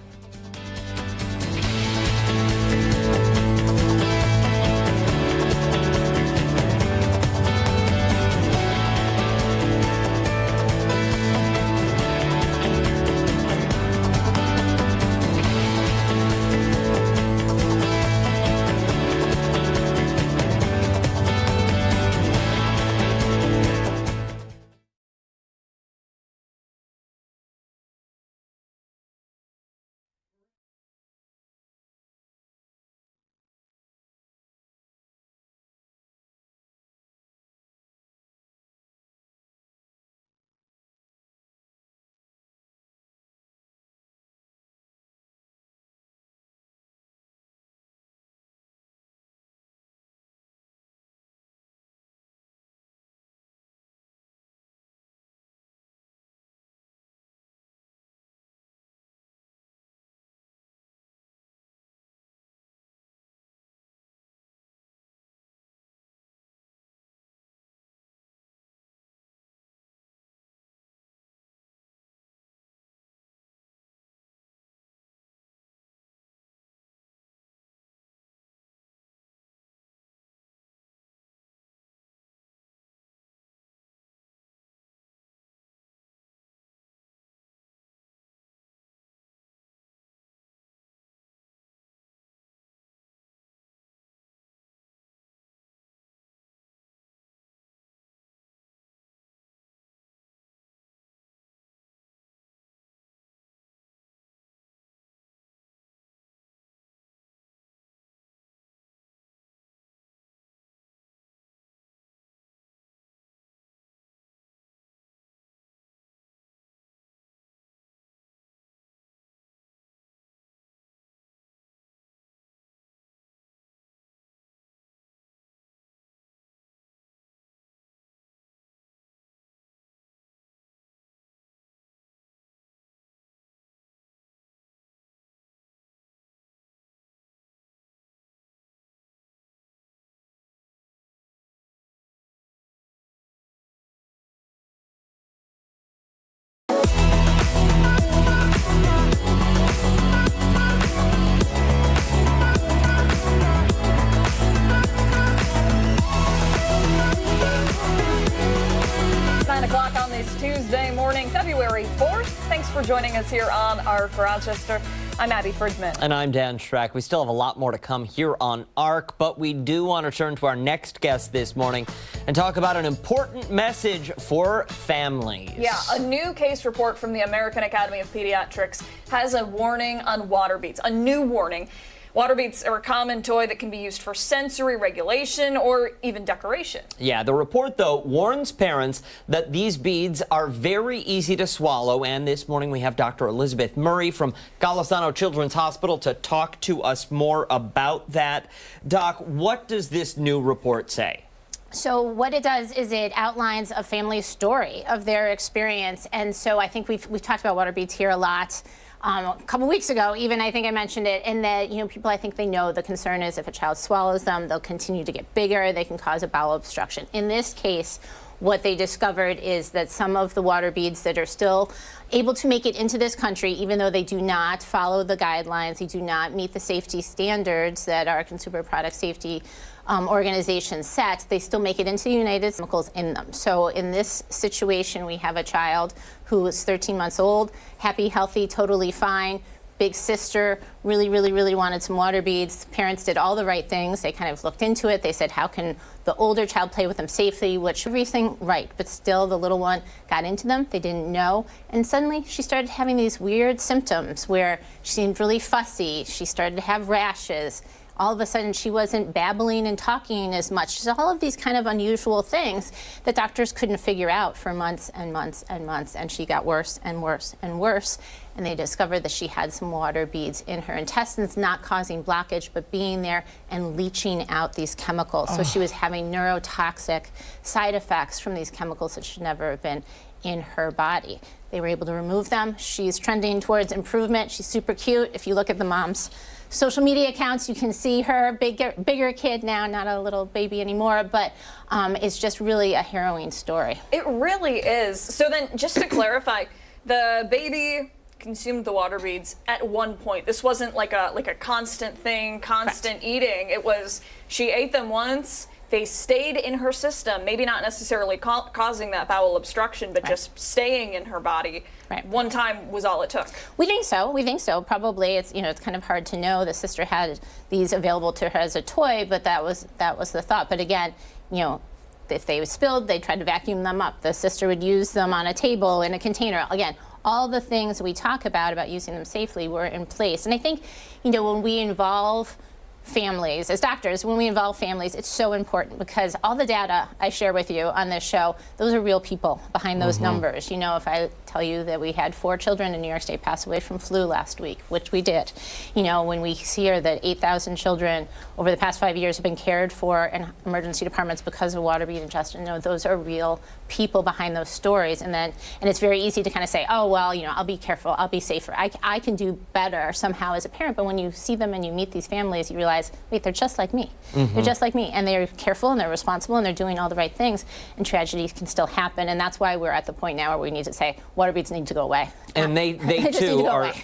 o'clock on this Tuesday morning, February 4th. Thanks for joining us here on ARC Rochester. I'm Abby Fridman. And I'm Dan Schrack. We still have a lot more to come here on ARC, but we do want to turn to our next guest this morning and talk about an important message for families. Yeah, a new case report from the American Academy of Pediatrics has a warning on water beads, a new warning. Water beads are a common toy that can be used for sensory regulation or even decoration. Yeah, the report, though, warns parents that these beads are very easy to swallow. And this morning we have Dr. Elizabeth Murray from Golisano Children's Hospital to talk to us more about that. Doc, what does this new report say? So what it does is it outlines a family's story of their experience. And so I think we've talked about water beads here a lot. A couple weeks ago, even I think I mentioned it, in that, people, I think they know the concern is if a child swallows them, they'll continue to get bigger, they can cause a bowel obstruction. In this case, what they discovered is that some of the water beads that are still able to make it into this country, even though they do not follow the guidelines, they do not meet the safety standards that our consumer product safety organization set, they still make it into the United States, chemicals in them. So in this situation, we have a child who is 13 months old, happy, healthy, totally fine. Big sister really wanted some water beads. Parents did all the right things. They kind of looked into it. They said, how can the older child play with them safely, which everything right, but still the little one got into them. They didn't know. And suddenly she started having these weird symptoms where she seemed really fussy. She started to have rashes. All of a sudden, she wasn't babbling and talking as much. So all of these kind of unusual things that doctors couldn't figure out for months and months and months. And she got worse and worse and worse. And they discovered that she had some water beads in her intestines, not causing blockage, but being there and leaching out these chemicals. So she was having neurotoxic side effects from these chemicals that should never have been in her body. They were able to remove them. She's trending towards improvement. She's super cute. If you look at the mom's social media accounts, you can see her bigger kid now, not a little baby anymore, but it's just really a harrowing story. It really is. So then, just to clarify, the baby consumed the water beads at one point. This wasn't like a constant thing, constant eating. It was, she ate them once, they stayed in her system, maybe not necessarily causing that bowel obstruction, but just staying in her body. One time was all it took. We think so. Probably it's it's kind of hard to know. The sister had these available to her as a toy, but that was the thought. But again, if they spilled, they tried to vacuum them up. The sister would use them on a table, in a container. Again, all the things we talk about using them safely were in place. And I think, when we involve families, as doctors, when we involve families, it's so important because all the data I share with you on this show, those are real people behind those numbers. If I tell you that we had 4 children in New York State pass away from flu last week, which we did, when we hear that 8,000 children over the past 5 years have been cared for in emergency departments because of water bead ingestion, those are real people behind those stories. And it's very easy to kind of say, oh, well, I'll be careful, I'll be safer, I can do better somehow as a parent. But when you see them and you meet these families, you realize, wait, they're just like me. They're just like me. And they're careful and they're responsible and they're doing all the right things. And tragedies can still happen. And that's why we're at the point now where we need to say water beads need to go away. And they too are,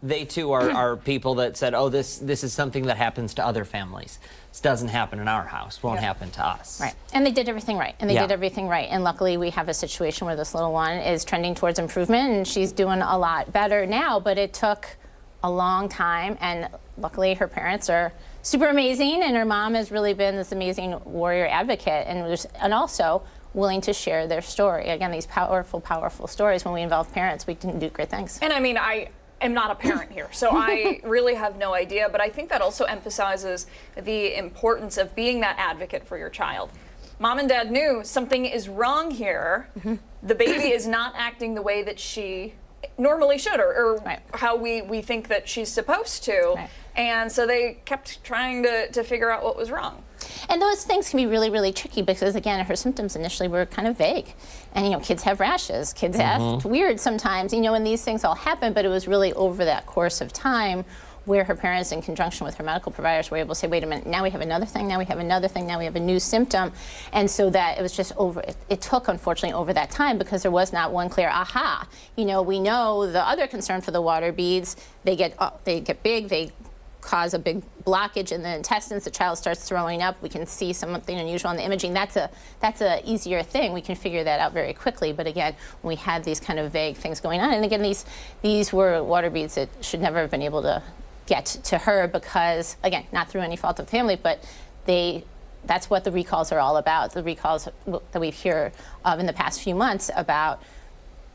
they too are people that said, oh, this is something that happens to other families. This doesn't happen in our house, won't happen to us. Right. And they did everything right. And luckily we have a situation where this little one is trending towards improvement and she's doing a lot better now, but it took a long time. And luckily her parents are super amazing, and her mom has really been this amazing warrior advocate and also willing to share their story. Again, these powerful stories. When we involve parents, we can do great things. And I mean, I am not a parent here, so I really have no idea, but I think that also emphasizes the importance of being that advocate for your child. Mom and dad knew something is wrong here. The baby is not acting the way that she normally should, or how we think that she's supposed to. And so they kept trying to figure out what was wrong. And those things can be really tricky because, again, her symptoms initially were kind of vague. And, kids have rashes, kids act weird sometimes, and these things all happen, but it was really over that course of time where her parents, in conjunction with her medical providers, were able to say, wait a minute, now we have another thing, now we have another thing, now we have a new symptom. And so that it was just over, it took, unfortunately, over that time because there was not one clear aha. We know the other concern for the water beads, they get big, they cause a big blockage in the intestines. The child starts throwing up. We can see something unusual on the imaging. That's a easier thing. We can figure that out very quickly. But again, when we had these kind of vague things going on, and again, these were water beads that should never have been able to get to her because, again, not through any fault of the family, but that's what the recalls are all about. The recalls that we've heard of in the past few months about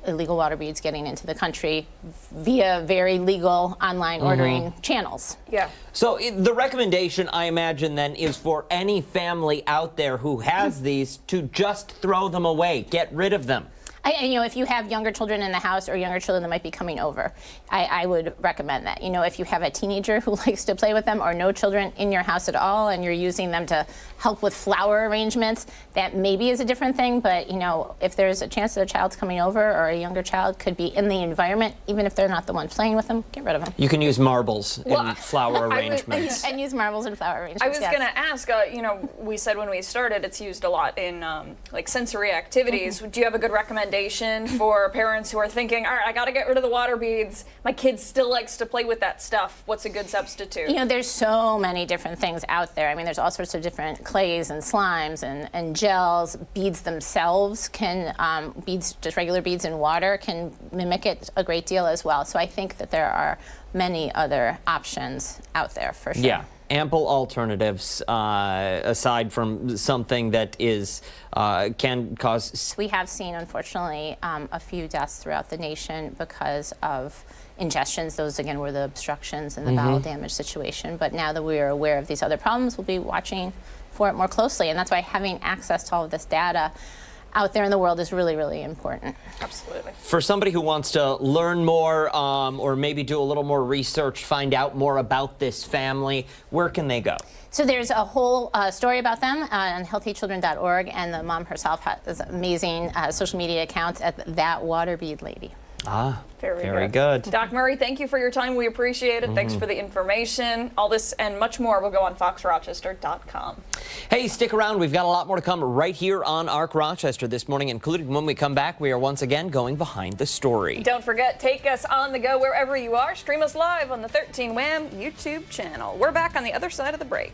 illegal water beads getting into the country via very legal online ordering channels. Yeah. So the recommendation, I imagine, then, is for any family out there who has these to just throw them away, get rid of them. If you have younger children in the house or younger children that might be coming over, I would recommend that. If you have a teenager who likes to play with them or no children in your house at all and you're using them to help with flower arrangements, that maybe is a different thing. But, if there's a chance that a child's coming over or a younger child could be in the environment, even if they're not the one playing with them, get rid of them. You can use marbles and flower arrangements. And use marbles and flower arrangements. I was going to ask, we said when we started it's used a lot in like sensory activities. Do you have a good recommendation for parents who are thinking, all right, I got to get rid of the water beads. My kid still likes to play with that stuff. What's a good substitute? There's so many different things out there. I mean, there's all sorts of different clays and slimes and gels. Beads themselves can, just regular beads in water can mimic it a great deal as well. So I think that there are many other options out there for sure. Yeah. Ample alternatives aside from something that can cause. We have seen, unfortunately, a few deaths throughout the nation because of ingestions. Those, again, were the obstructions and the bowel damage situation. But now that we are aware of these other problems, we'll be watching for it more closely. And that's why having access to all of this data out there in the world is really, really important. Absolutely. For somebody who wants to learn more or maybe do a little more research, find out more about this family, where can they go? So there's a whole story about them on healthychildren.org, and the mom herself has amazing social media accounts at That Water Bead Lady. Ah, very good. Doc Murray, thank you for your time. We appreciate it. Thanks for the information. All this and much more will go on foxrochester.com. Hey, stick around. We've got a lot more to come right here on ARC Rochester this morning, including when we come back, we are once again going behind the story. Don't forget, take us on the go wherever you are. Stream us live on the 13 Wham YouTube channel. We're back on the other side of the break.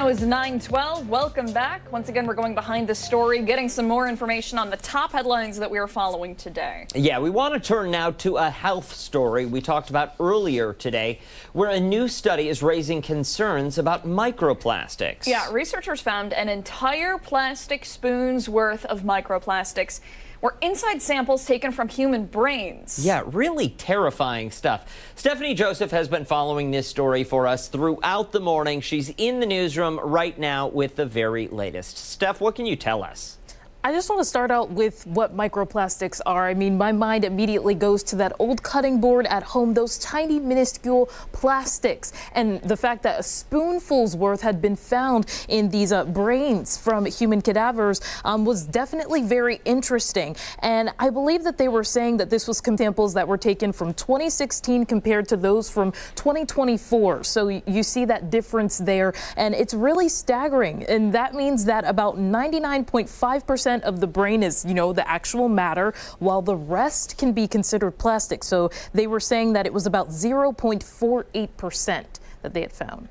now is 9:12. Welcome back. Once again, we're going behind the story, getting some more information on the top headlines that we are following today. Yeah, we want to turn now to a health story we talked about earlier today, where a new study is raising concerns about microplastics. Yeah, researchers found an entire plastic spoon's worth of microplastics were inside samples taken from human brains. Yeah, really terrifying stuff. Stephanie Joseph has been following this story for us throughout the morning. She's in the newsroom right now with the very latest. Steph, what can you tell us? I just want to start out with what microplastics are. I mean, my mind immediately goes to that old cutting board at home, those tiny, minuscule plastics. And the fact that a spoonful's worth had been found in these brains from human cadavers was definitely very interesting. And I believe that they were saying that this was samples that were taken from 2016 compared to those from 2024. So you see that difference there. And it's really staggering. And that means that about 99.5% of the brain is, the actual matter, while the rest can be considered plastic. So they were saying that it was about 0.48% that they had found.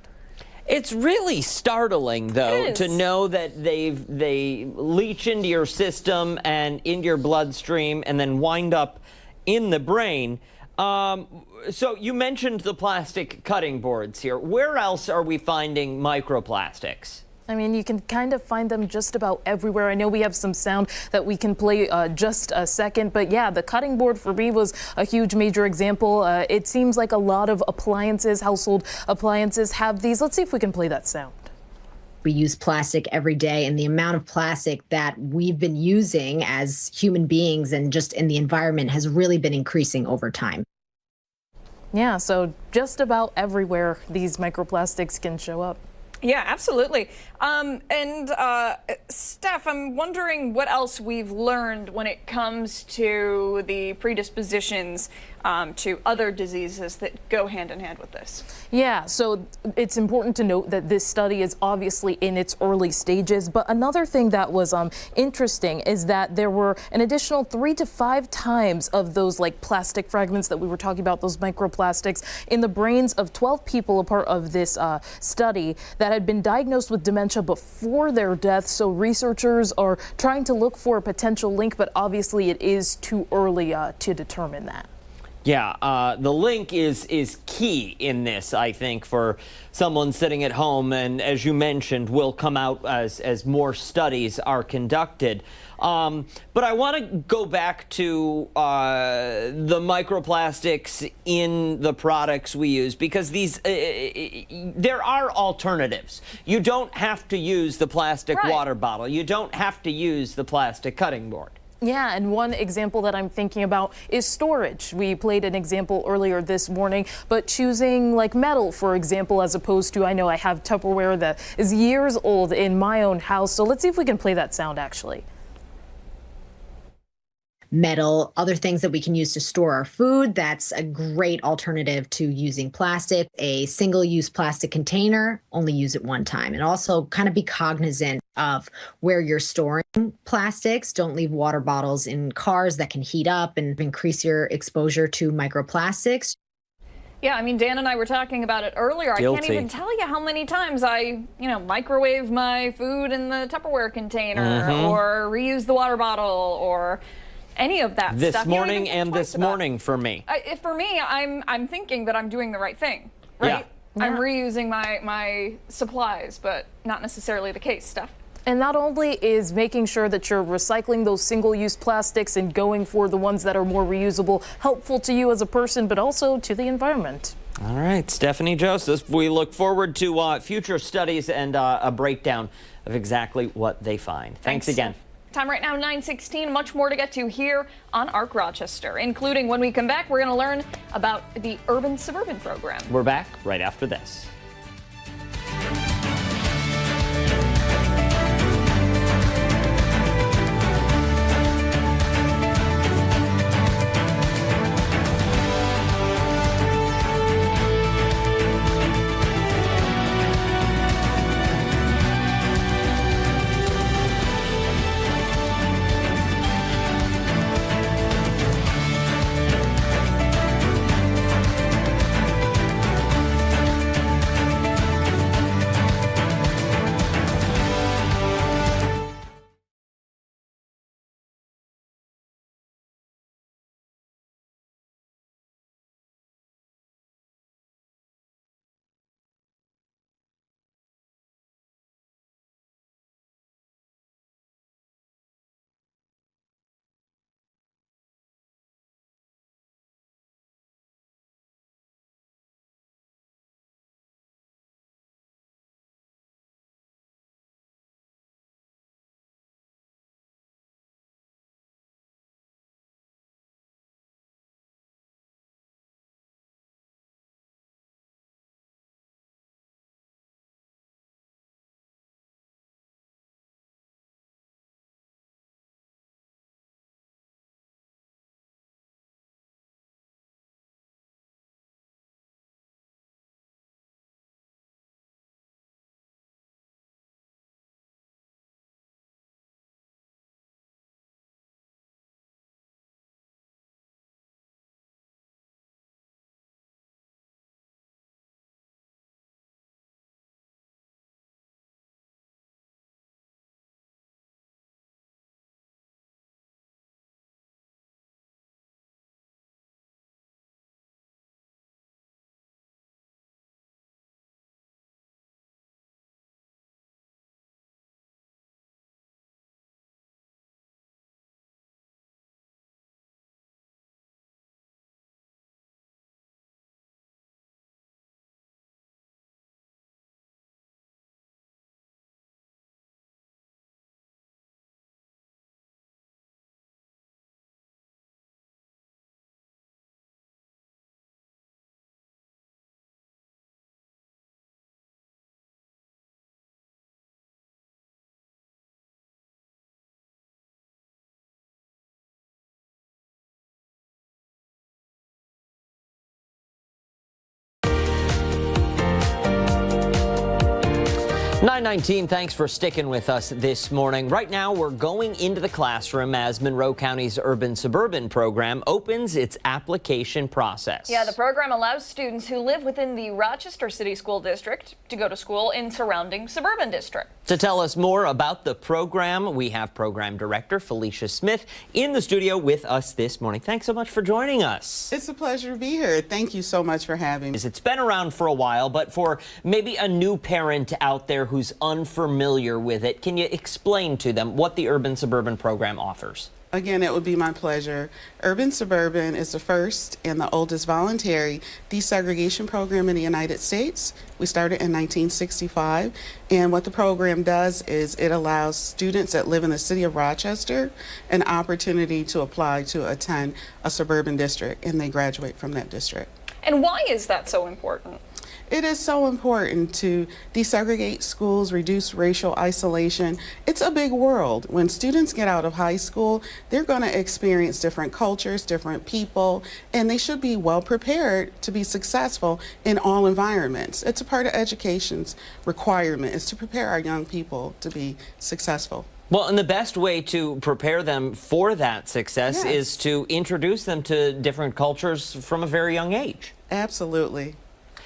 It's really startling, though, to know that they leach into your system and into your bloodstream and then wind up in the brain. So you mentioned the plastic cutting boards here. Where else are we finding microplastics? I mean, you can kind of find them just about everywhere. I know we have some sound that we can play just a second, but yeah, the cutting board for me was a huge major example. It seems like a lot of appliances, household appliances have these. Let's see if we can play that sound. We use plastic every day, and the amount of plastic that we've been using as human beings and just in the environment has really been increasing over time. Yeah, so just about everywhere these microplastics can show up. Yeah, absolutely. Steph, I'm wondering what else we've learned when it comes to the predispositions to other diseases that go hand in hand with this. Yeah, so it's important to note that this study is obviously in its early stages. But another thing that was interesting is that there were an additional 3 to 5 times of those plastic fragments that we were talking about, those microplastics, in the brains of 12 people, a part of this study, that had been diagnosed with dementia before their death. So researchers are trying to look for a potential link, but obviously it is too early to determine that. Yeah, the link is key in this, I think, for someone sitting at home, and as you mentioned, will come out as more studies are conducted. But I want to go back to the microplastics in the products we use, because these there are alternatives. You don't have to use the plastic water bottle. You don't have to use the plastic cutting board. Yeah, and one example that I'm thinking about is storage. We played an example earlier this morning, but choosing metal, for example, as opposed to, I know I have Tupperware that is years old in my own house. So let's see if we can play that sound actually. Metal, other things that we can use to store our food. That's a great alternative to using plastic. A single-use plastic container, only use it one time. And also kind of be cognizant of where you're storing plastics. Don't leave water bottles in cars that can heat up and increase your exposure to microplastics. Yeah, I mean, Dan and I were talking about it earlier. Guilty. I can't even tell you how many times I, microwave my food in the Tupperware container or reuse the water bottle or any of that stuff. This morning and this morning for me. For me, I'm thinking that I'm doing the right thing, right? Yeah. I'm reusing my supplies, but not necessarily the case, Steph. And not only is making sure that you're recycling those single-use plastics and going for the ones that are more reusable helpful to you as a person, but also to the environment. All right, Stephanie Joseph, we look forward to future studies and a breakdown of exactly what they find. Thanks again. Time right now, 9:16. Much more to get to here on ARC Rochester, including when we come back, we're going to learn about the urban-suburban program. We're back right after this. 9:19, thanks for sticking with us this morning. Right now, we're going into the classroom as Monroe County's Urban Suburban program opens its application process. Yeah, the program allows students who live within the Rochester City School District to go to school in surrounding suburban districts. To tell us more about the program, we have Program Director Felicia Smith in the studio with us this morning. Thanks so much for joining us. It's a pleasure to be here. Thank you so much for having me. It's been around for a while, but for maybe a new parent out there who's unfamiliar with it, can you explain to them what the Urban Suburban program offers? Again, it would be my pleasure. Urban Suburban is the first and the oldest voluntary desegregation program in the United States. We started in 1965, and what the program does is it allows students that live in the city of Rochester an opportunity to apply to attend a suburban district, and they graduate from that district. And why is that so important? It is so important to desegregate schools, reduce racial isolation. It's a big world. When students get out of high school, they're going to experience different cultures, different people, and they should be well prepared to be successful in all environments. It's a part of education's requirement, is to prepare our young people to be successful. Well, and the best way to prepare them for that success is to introduce them to different cultures from a very young age. Absolutely.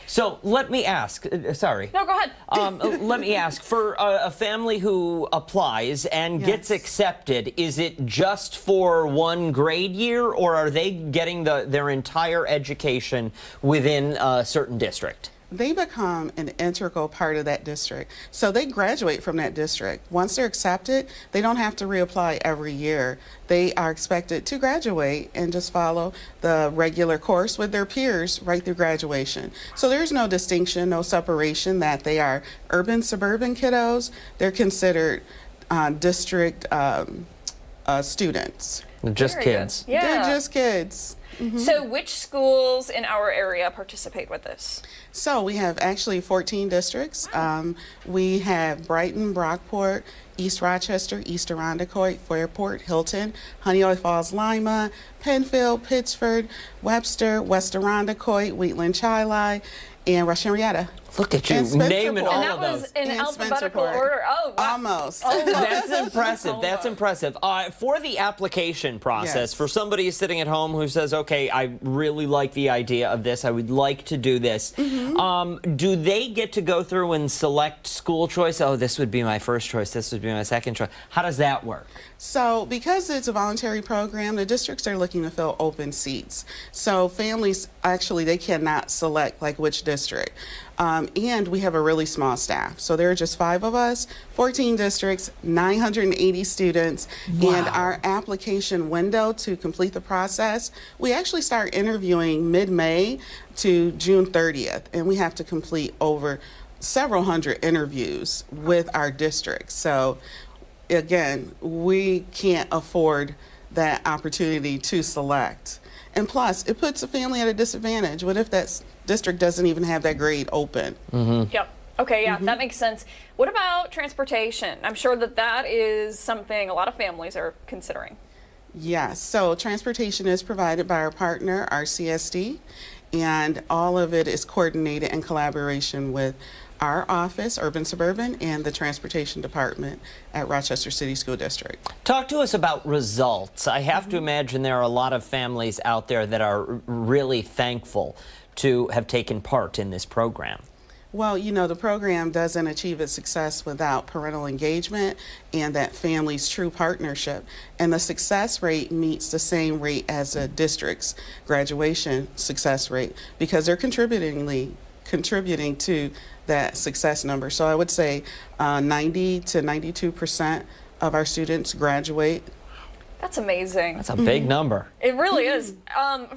So let me ask, sorry. No, go ahead. Let me ask, for a family who applies and gets accepted, is it just for one grade year, or are they getting their entire education within a certain district? They become an integral part of that district. So they graduate from that district. Once they're accepted, they don't have to reapply every year. They are expected to graduate and just follow the regular course with their peers right through graduation. So there's no distinction, no separation that they are urban, suburban kiddos. They're considered district students. Just kids. Yeah. They're just kids. So which schools in our area participate with this? So we have actually 14 districts. We have Brighton, Brockport, East Rochester, East Irondequoit, Fairport, Hilton, Honeoye Falls, Lima, Penfield, Pittsford, Webster, West Irondequoit, Wheatland, Chili, and Rush Henrietta. Look at you naming all And of that those. was in alphabetical order. Oh, wow. Almost. That's impressive. That's impressive. For the application process, for somebody sitting at home who says, okay, I really like the idea of this, I would like to do this, do they get to go through and select school choice? Oh, this would be my first choice, this would be my second choice. How does that work? So because it's a voluntary program, the districts are looking to fill open seats. So families, actually, they cannot select like which district. And we have a really small staff. So there are just 5 of us, 14 districts, 980 students. Wow. And our application window to complete the process, we actually start interviewing mid-May to June 30th. And we have to complete over several hundred interviews with our districts. So again, we can't afford that opportunity to select. And plus, it puts a family at a disadvantage. What if that district doesn't even have that grade open? Yep. Okay, yeah, that makes sense. What about transportation? I'm sure that is something a lot of families are considering. Yes, so transportation is provided by our partner, RCSD, and all of it is coordinated in collaboration with our office, Urban Suburban, and the Transportation Department at Rochester City School District. Talk to us about results. I have to imagine there are a lot of families out there that are really thankful to have taken part in this program. Well, you know, the program doesn't achieve its success without parental engagement and that family's true partnership. And the success rate meets the same rate as a district's graduation success rate because they're contributing to that success number. So I would say 90 to 92% of our students graduate. That's amazing. That's a big number. It really is.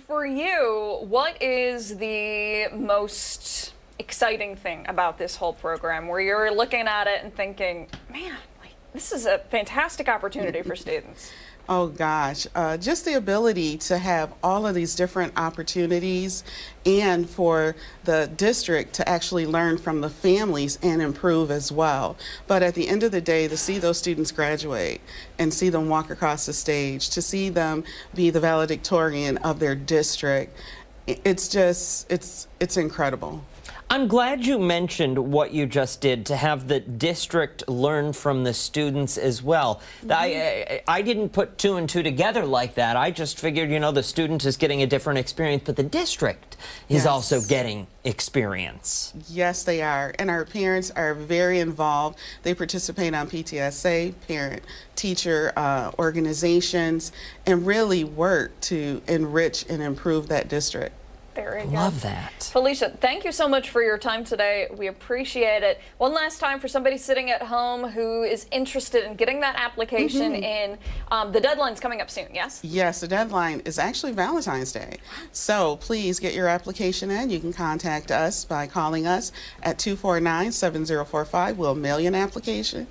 For you, what is the most exciting thing about this whole program where you're looking at it and thinking, man, like, this is a fantastic opportunity for students? Oh gosh, just the ability to have all of these different opportunities and for the district to actually learn from the families and improve as well. But at the end of the day, to see those students graduate and see them walk across the stage, to see them be the valedictorian of their district, it's incredible. I'm glad you mentioned what you just did, to have the district learn from the students as well. I didn't put two and two together like that. I just figured, you know, the student is getting a different experience, but the district is also getting experience. Yes, they are. And our parents are very involved. They participate on PTSA, parent-teacher organizations, and really work to enrich and improve that district. Very good. Love that. Felicia, thank you so much for your time today. We appreciate it. One last time for somebody sitting at home who is interested in getting that application in, the deadline's coming up soon, yes? Yes, the deadline is actually Valentine's Day. So please get your application in. You can contact us by calling us at 249-7045. We'll mail you an application.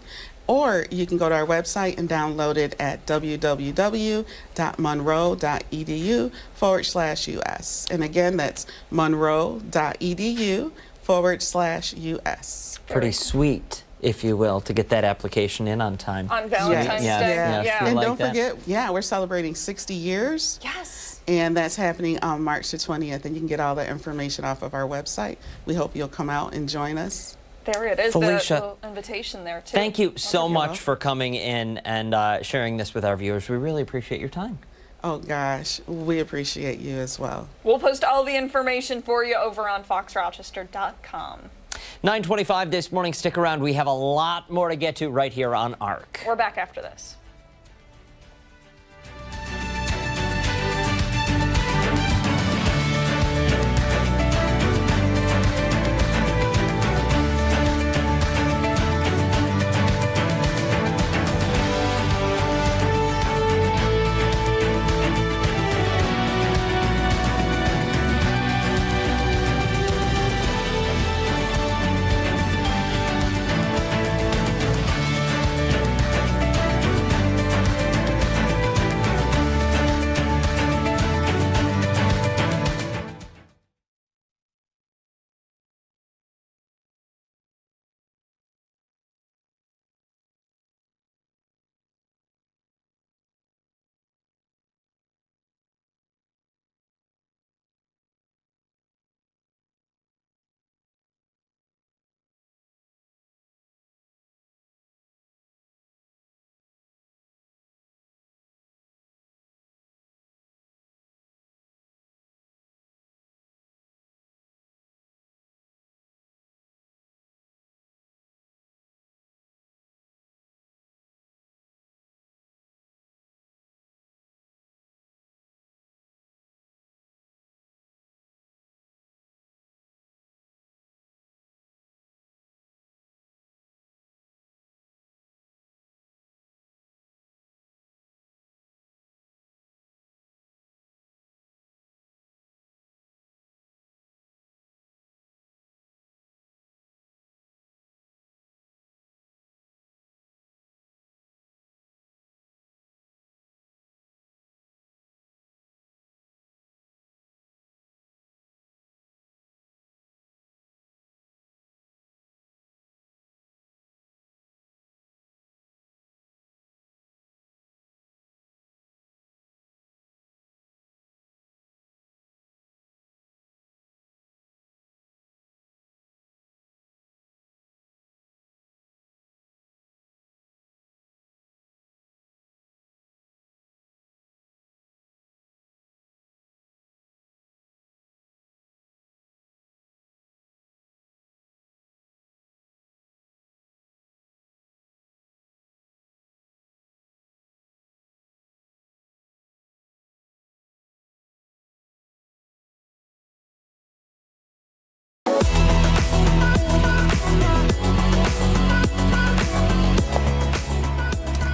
Or you can go to our website and download it at www.monroe.edu/US. And again, that's monroe.edu/US. Pretty sweet, if you will, to get that application in on time. On Valentine's Day. Yeah. And like don't that. forget, we're celebrating 60 years. Yes. And that's happening on March the 20th. And you can get all that information off of our website. We hope you'll come out and join us. There it is, Felicia, the invitation there, too. Thank you so much for coming in and sharing this with our viewers. We really appreciate your time. Oh, gosh, we appreciate you as well. We'll post all the information for you over on foxrochester.com. 9:25 this morning. Stick around. We have a lot more to get to right here on ARC. We're back after this.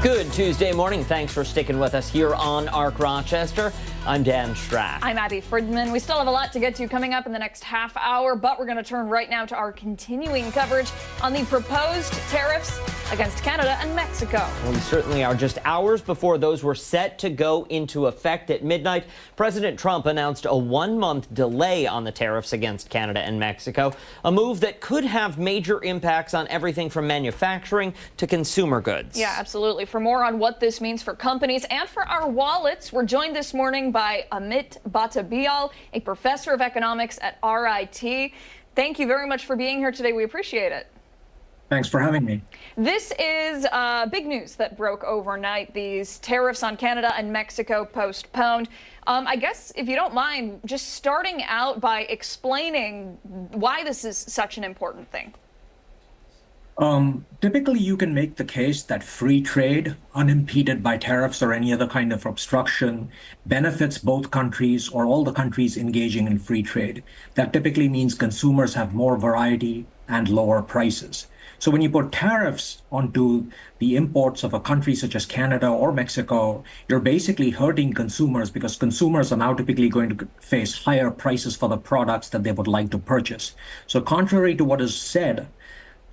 Good Tuesday morning. Thanks for sticking with us here on ARC Rochester. I'm Dan Strack. I'm Abby Friedman. We still have a lot to get to coming up in the next half hour, but we're going to turn right now to our continuing coverage on the proposed tariffs against Canada and Mexico. Well, we certainly are. Just hours before those were set to go into effect at midnight, President Trump announced a 1-month delay on the tariffs against Canada and Mexico, a move that could have major impacts on everything from manufacturing to consumer goods. Yeah, absolutely. For more on what this means for companies and for our wallets, we're joined this morning by Amit Bhattabial, a professor of economics at RIT. Thank you very much for being here today. We appreciate it. Thanks for having me. This is big news that broke overnight. These tariffs on Canada and Mexico postponed. I guess, if you don't mind, just starting out by explaining why this is such an important thing. Typically, you can make the case that free trade, unimpeded by tariffs or any other kind of obstruction, benefits both countries or all the countries engaging in free trade. That typically means consumers have more variety and lower prices. So when you put tariffs onto the imports of a country such as Canada or Mexico, you're basically hurting consumers because consumers are now typically going to face higher prices for the products that they would like to purchase. So contrary to what is said,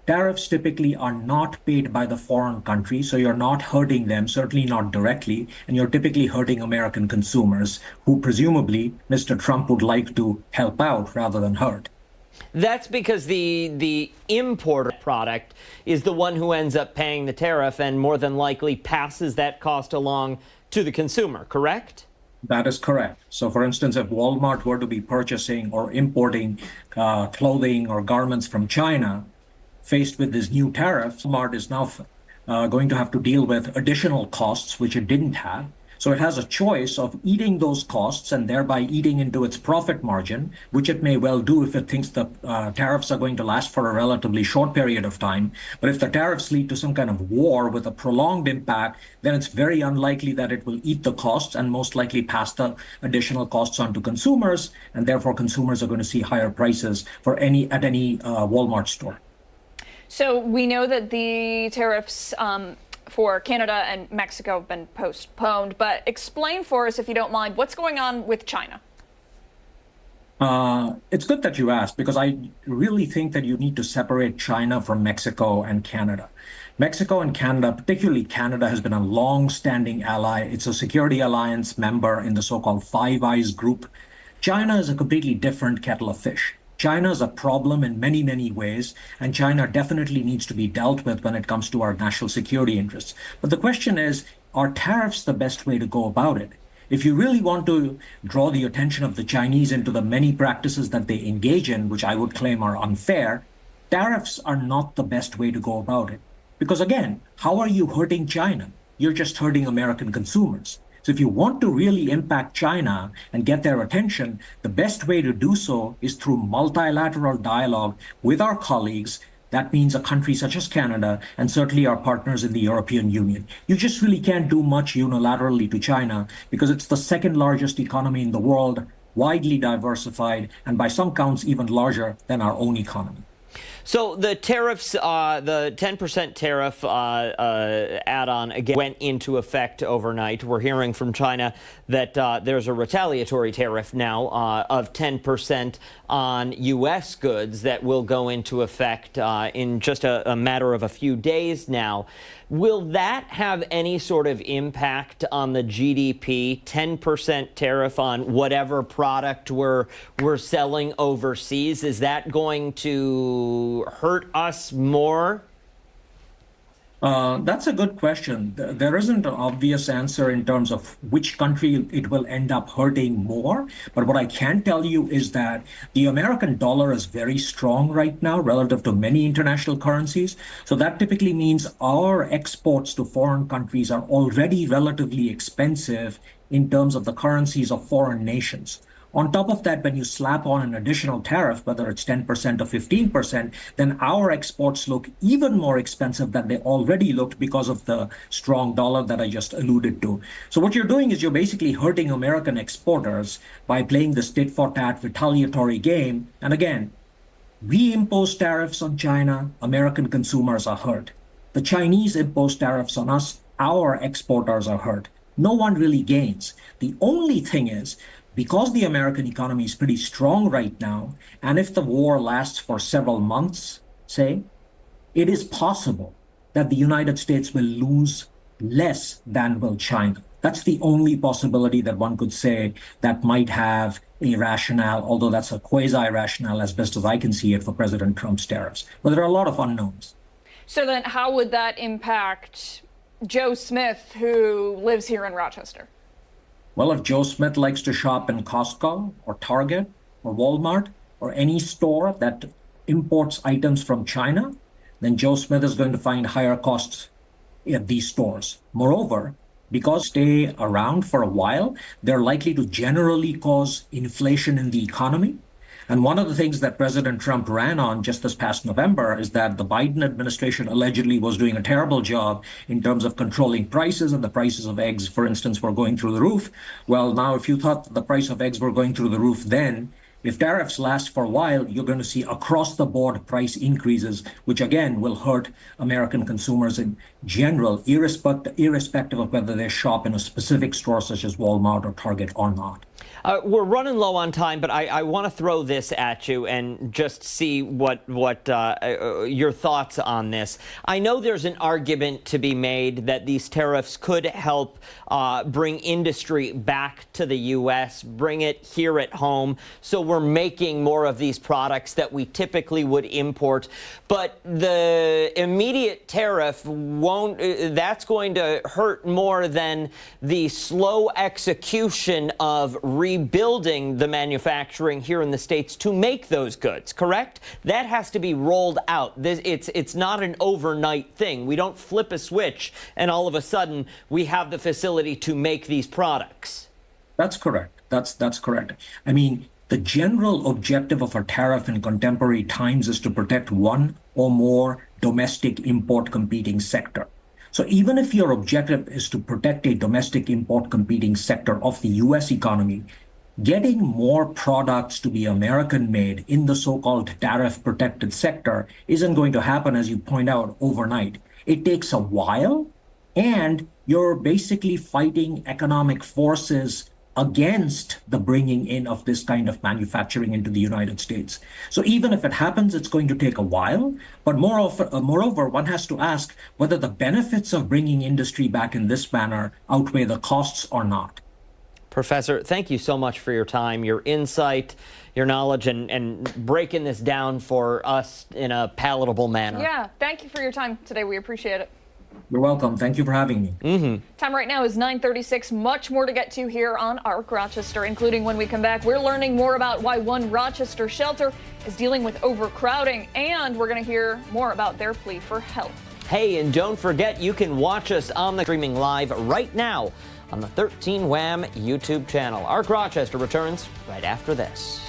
tariffs typically are not paid by the foreign country, so you're not hurting them, certainly not directly, and you're typically hurting American consumers, who presumably Mr. Trump would like to help out rather than hurt. That's because the imported product is the one who ends up paying the tariff and more than likely passes that cost along to the consumer, correct? That is correct. So, for instance, if Walmart were to be purchasing or importing clothing or garments from China, faced with this new tariff, Walmart is now going to have to deal with additional costs, which it didn't have. So it has a choice of eating those costs and thereby eating into its profit margin, which it may well do if it thinks the tariffs are going to last for a relatively short period of time. But if the tariffs lead to some kind of war with a prolonged impact, then it's very unlikely that it will eat the costs and most likely pass the additional costs on to consumers. And therefore, consumers are going to see higher prices for any Walmart store. So we know that the tariffs for Canada and Mexico have been postponed, but explain for us, if you don't mind, what's going on with China? It's good that you asked, because I really think that you need to separate China from Mexico and Canada. Mexico and Canada, particularly Canada, has been a long-standing ally. It's a security alliance member in the so-called Five Eyes group. China is a completely different kettle of fish. China is a problem in many, many ways, and China definitely needs to be dealt with when it comes to our national security interests. But the question is, are tariffs the best way to go about it? If you really want to draw the attention of the Chinese into the many practices that they engage in, which I would claim are unfair, tariffs are not the best way to go about it. Because again, how are you hurting China? You're just hurting American consumers. So if you want to really impact China and get their attention, the best way to do so is through multilateral dialogue with our colleagues. That means a country such as Canada and certainly our partners in the European Union. You just really can't do much unilaterally to China because it's the second largest economy in the world, widely diversified, and by some counts even larger than our own economy. So the tariffs, the 10% tariff add-on again went into effect overnight. We're hearing from China that there's a retaliatory tariff now of 10% on U.S. goods that will go into effect in just a matter of a few days now. Will that have any sort of impact on the GDP? 10% tariff on whatever product we're selling overseas, is that going to hurt us more? That's a good question. There isn't an obvious answer in terms of which country it will end up hurting more. But what I can tell you is that the American dollar is very strong right now relative to many international currencies. So that typically means our exports to foreign countries are already relatively expensive in terms of the currencies of foreign nations. On top of that, when you slap on an additional tariff, whether it's 10% or 15%, then our exports look even more expensive than they already looked because of the strong dollar that I just alluded to. So what you're doing is you're basically hurting American exporters by playing this tit-for-tat retaliatory game. And again, we impose tariffs on China, American consumers are hurt. The Chinese impose tariffs on us, our exporters are hurt. No one really gains. The only thing is, because the American economy is pretty strong right now, and if the war lasts for several months, say, it is possible that the United States will lose less than will China. That's the only possibility that one could say that might have a rationale, although that's a quasi-rationale as best as I can see it for President Trump's tariffs. But there are a lot of unknowns. So then how would that impact Joe Smith, who lives here in Rochester? Well, if Joe Smith likes to shop in Costco or Target or Walmart or any store that imports items from China, then Joe Smith is going to find higher costs at these stores. Moreover, because they around for a while, they're likely to generally cause inflation in the economy. And one of the things that President Trump ran on just this past November is that the Biden administration allegedly was doing a terrible job in terms of controlling prices, and the prices of eggs, for instance, were going through the roof. Well, now, if you thought the price of eggs were going through the roof then, if tariffs last for a while, you're going to see across the board price increases, which again will hurt American consumers in general, irrespective of whether they shop in a specific store such as Walmart or Target or not. We're running low on time, but I want to throw this at you and just see what your thoughts on this. I know there's an argument to be made that these tariffs could help bring industry back to the U.S., bring it here at home, so we're making more of these products that we typically would import. But the immediate tariff won't, that's going to hurt more than the slow execution of rebuilding the manufacturing here in the States to make those goods, correct? That has to be rolled out. It's not an overnight thing. We don't flip a switch and all of a sudden we have the facility to make these products. That's correct. That's correct. I mean, the general objective of a tariff in contemporary times is to protect one or more domestic import competing sector. So even if your objective is to protect a domestic import competing sector of the U.S. economy, getting more products to be American made in the so-called tariff protected sector isn't going to happen, as you point out, overnight. It takes a while, and you're basically fighting economic forces against the bringing in of this kind of manufacturing into the United States. So even if it happens, it's going to take a while. But moreover, one has to ask whether the benefits of bringing industry back in this manner outweigh the costs or not. Professor, thank you so much for your time, your insight, your knowledge, and breaking this down for us in a palatable manner. Yeah, thank you for your time today. We appreciate it. You're welcome. Thank you for having me. Time right now is 9:36. Much more to get to here on ARC Rochester, including when we come back. We're learning more about why one Rochester shelter is dealing with overcrowding, and we're going to hear more about their plea for help. Hey, and don't forget, you can watch us on the streaming live right now on the 13 Wham YouTube channel. ARC Rochester returns right after this.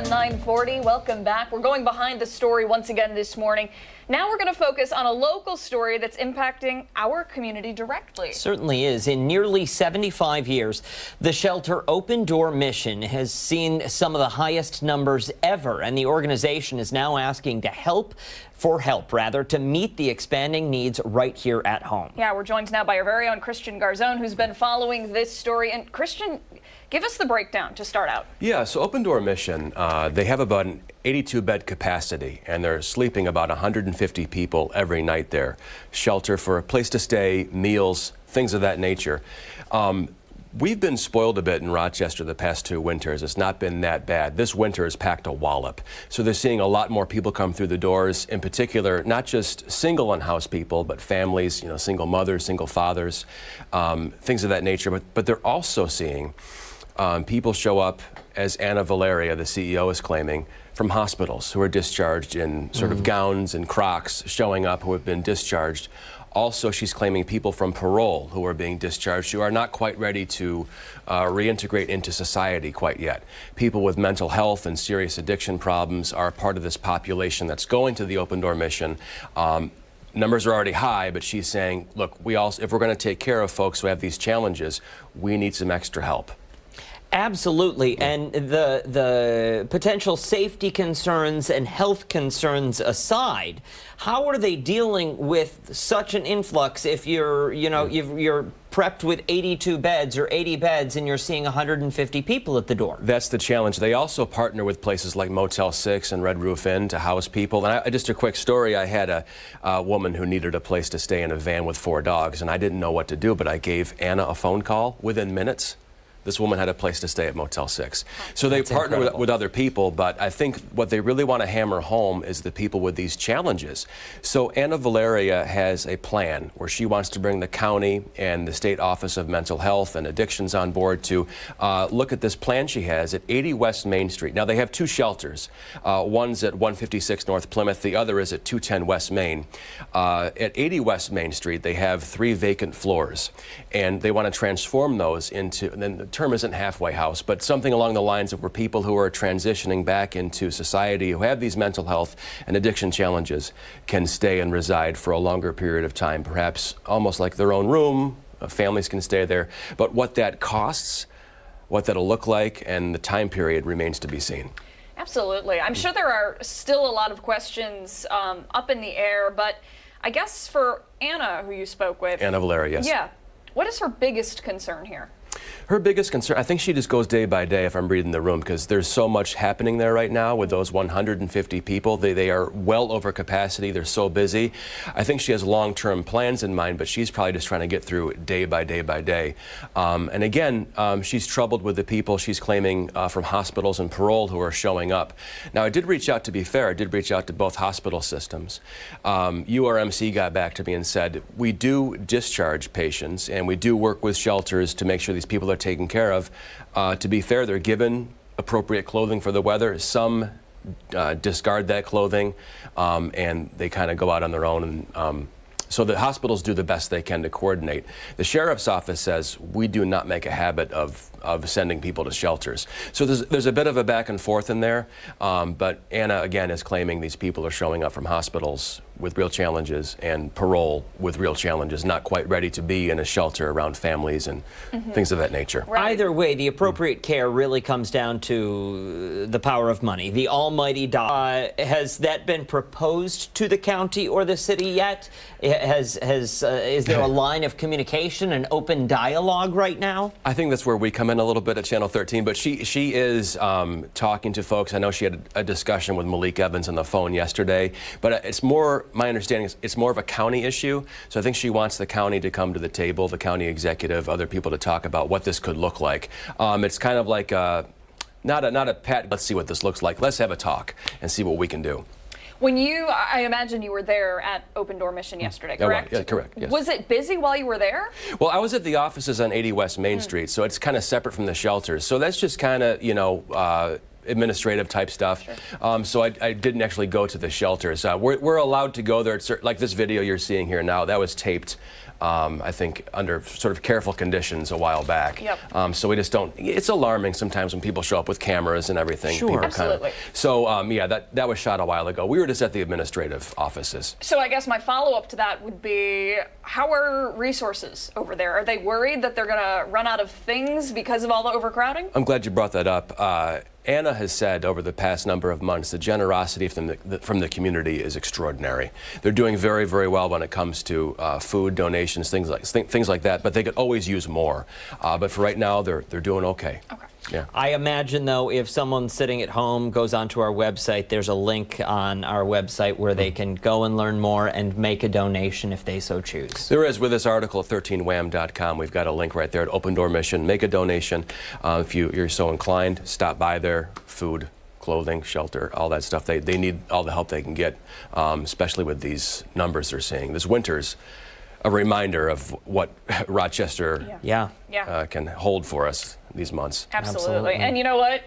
on 940. Welcome back. We're going behind the story once again this morning. Now we're going to focus on a local story that's impacting our community directly. Certainly is. In nearly 75 years, the shelter Open Door Mission has seen some of the highest numbers ever, and the organization is now asking to to meet the expanding needs right here at home. Yeah, we're joined now by our very own Christian Garzone, who's been following this story. And Christian, give us the breakdown to start out. Yeah, so Open Door Mission, they have about an 82-bed capacity, and they're sleeping about 150 people every night there. Shelter for a place to stay, meals, things of that nature. We've been spoiled a bit in Rochester the past 2 winters. It's not been that bad. This winter has packed a wallop. So they're seeing a lot more people come through the doors, in particular, not just single unhoused people, but families, single mothers, single fathers, things of that nature. But they're also seeing people show up, as Anna Valeria, the CEO, is claiming, from hospitals who are discharged in sort of gowns and Crocs, showing up who have been discharged. Also, she's claiming people from parole who are being discharged who are not quite ready to reintegrate into society quite yet. People with mental health and serious addiction problems are part of this population that's going to the Open Door Mission. Numbers are already high, but she's saying, look, if we're going to take care of folks who have these challenges, we need some extra help. Absolutely, and the potential safety concerns and health concerns aside, how are they dealing with such an influx if you're prepped with 82 beds or 80 beds and you're seeing 150 people at the door? That's the challenge. They also partner with places like Motel 6 and Red Roof Inn to house people. And just a quick story, I had a woman who needed a place to stay in a van with 4 dogs, and I didn't know what to do, but I gave Anna a phone call within minutes. This woman had a place to stay at Motel 6. So they partner with other people, but I think what they really want to hammer home is the people with these challenges. So Anna Valeria has a plan where she wants to bring the county and the State Office of Mental Health and Addictions on board to look at this plan she has at 80 West Main Street. Now, they have 2 shelters. One's at 156 North Plymouth. The other is at 210 West Main. At 80 West Main Street, they have 3 vacant floors, and they want to transform those into, and then the term isn't halfway house, but something along the lines of where people who are transitioning back into society, who have these mental health and addiction challenges, can stay and reside for a longer period of time, perhaps almost like their own room. Families can stay there. But what that costs, what that'll look like, and the time period remains to be seen. Absolutely. I'm sure there are still a lot of questions up in the air, but I guess for Anna, who you spoke with. Anna Valeria, yes. Yeah. What is her biggest concern here? Her biggest concern, I think she just goes day by day if I'm reading the room, because there's so much happening there right now with those 150 people. They are well over capacity. They're so busy. I think she has long-term plans in mind, but she's probably just trying to get through day by day by day. And again, she's troubled with the people she's claiming from hospitals and parole who are showing up. Now, I did reach out, to be fair, I did reach out to both hospital systems. URMC got back to me and said, we do discharge patients and we do work with shelters to make sure these people are taken care of. To be fair, they're given appropriate clothing for the weather. Some discard that clothing and they kind of go out on their own. And, so the hospitals do the best they can to coordinate. The sheriff's office says we do not make a habit of sending people to shelters. So there's a bit of a back and forth in there. But Anna, again, is claiming these people are showing up from hospitals with real challenges and parole with real challenges, not quite ready to be in a shelter around families and things of that nature. Right. Either way, the appropriate care really comes down to the power of money, the almighty dollar. Has that been proposed to the county or the city yet? Is there a line of communication, an open dialogue right now? I think that's where we come in a little bit at Channel 13, but she is talking to folks. I know she had a discussion with Malik Evans on the phone yesterday, but it's more, my understanding is it's more of a county issue. So I think she wants the county to come to the table, the county executive, other people to talk about what this could look like. It's kind of like not a pat, let's see what this looks like. Let's have a talk and see what we can do. When I imagine you were there at Open Door Mission yesterday, correct? Yeah, correct, yes. Was it busy while you were there? Well, I was at the offices on 80 West Main Street, so it's kind of separate from the shelters. So that's just kind of, administrative type stuff. So I didn't actually go to the shelters. We're allowed to go there, like this video you're seeing here now, that was taped, I think, under sort of careful conditions a while back. Yep. So we just don't, it's alarming sometimes when people show up with cameras and everything. Sure. People Absolutely. So yeah, that was shot a while ago. We were just at the administrative offices. So I guess my follow-up to that would be, how are resources over there? Are they worried that they're going to run out of things because of all the overcrowding? I'm glad you brought that up. Anna has said over the past number of months the generosity from the community is extraordinary. They're doing very, very well when it comes to food donations, things like that. But they could always use more. But for right now, they're doing okay. Okay. Yeah. I imagine, though, if someone sitting at home goes onto our website, there's a link on our website where they can go and learn more and make a donation if they so choose. There is, with this article at 13wham.com, we've got a link right there at Open Door Mission. Make a donation if you're so inclined. Stop by there. Food, clothing, shelter, all that stuff. They need all the help they can get, especially with these numbers they're seeing. This winter's a reminder of what Rochester can hold for us these months. Absolutely. And you know what?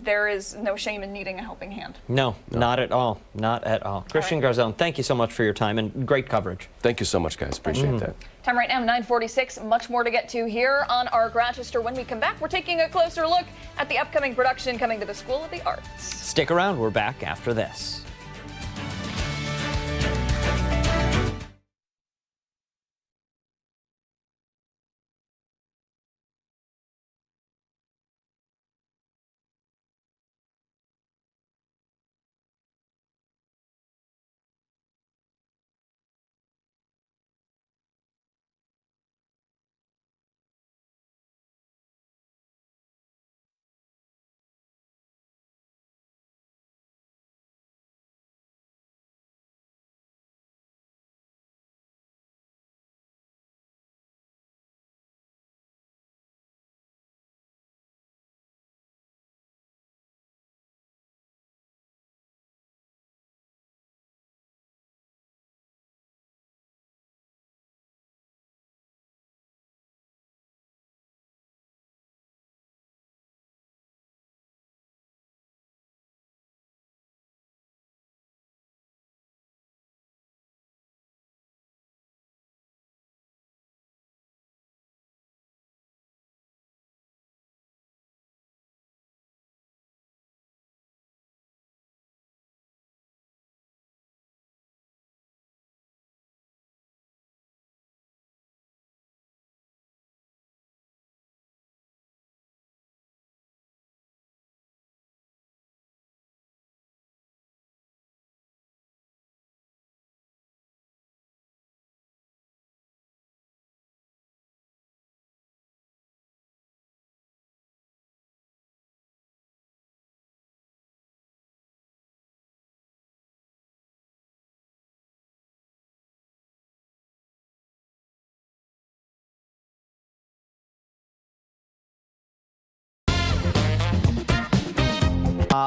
There is no shame in needing a helping hand. No, not at all. Not at all. Christian Garzone, thank you so much for your time and great coverage. Thank you so much, guys. Appreciate that. Time right now, 9:46. Much more to get to here on Arc Rochester. When we come back, we're taking a closer look at the upcoming production coming to the School of the Arts. Stick around. We're back after this.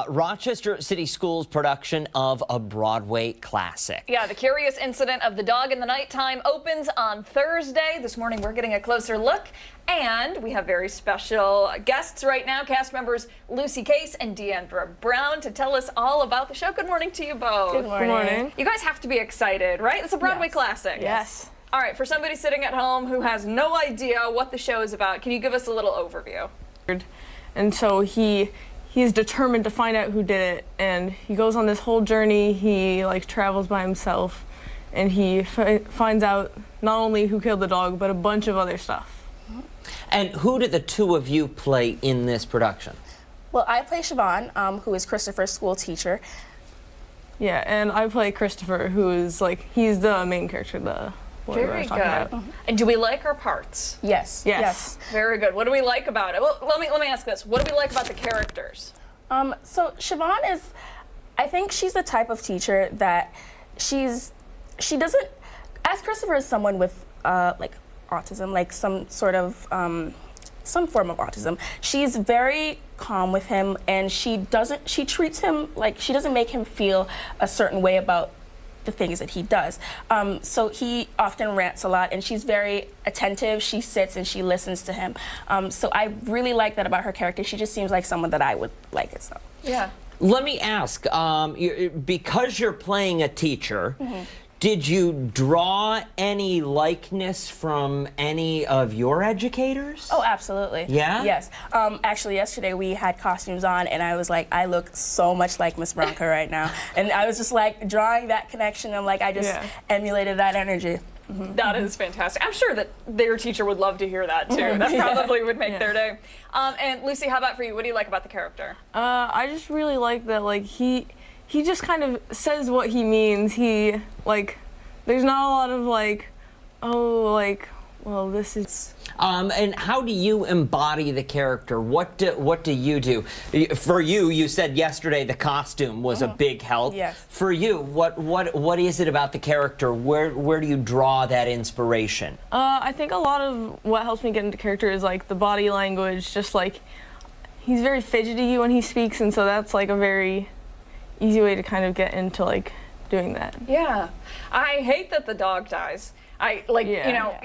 Rochester City Schools production of a Broadway classic. Yeah, The Curious Incident of the Dog in the Nighttime opens on Thursday. This morning we're getting a closer look, and we have very special guests right now, cast members Lucy Case and Deandra Brown, to tell us all about the show. Good morning to you both. Good morning. Good morning. You guys have to be excited, right? It's a Broadway classic. Yes. All right, for somebody sitting at home who has no idea what the show is about, can you give us a little overview? And so he's determined to find out who did it, and he goes on this whole journey. He travels by himself, and he finds out not only who killed the dog, but a bunch of other stuff. And who did the two of you play in this production? Well, I play Siobhan, who is Christopher's school teacher. Yeah, and I play Christopher, who is he's the main character, the one I Very was good. talking about. And do we like our parts? Yes. Yes. Very good. What do we like about it? Well, let me ask this. What do we like about the characters? So Siobhan is, I think she's the type of teacher that she doesn't, as Christopher is someone with autism, some form of autism. She's very calm with him, and she treats him she doesn't make him feel a certain way about the things that he does. So he often rants a lot, and she's very attentive. She sits and she listens to him. So I really like that about her character. She just seems like someone that I would like it. So yeah. Let me ask, because you're playing a teacher, did you draw any likeness from any of your educators? Oh, absolutely. Yeah? Yes. Actually, yesterday we had costumes on, and I was like, I look so much like Miss Bronca right now. And I was just like drawing that connection, and like I just emulated that energy. That is fantastic. I'm sure that their teacher would love to hear that too. That probably would make their day. And Lucy, how about for you? What do you like about the character? I just really like that, like, he just kind of says what he means. He, like, there's not a lot of, like, oh, like, well, this is... And how do you embody the character? What do you do? For you, you said yesterday the costume was a big help. Yes. For you, what is it about the character? Where do you draw that inspiration? I think a lot of what helps me get into character is, like, the body language. Just, like, he's very fidgety when he speaks, and so that's, like, a very easy way to kind of get into, like, doing that. Yeah. I hate that the dog dies. You know,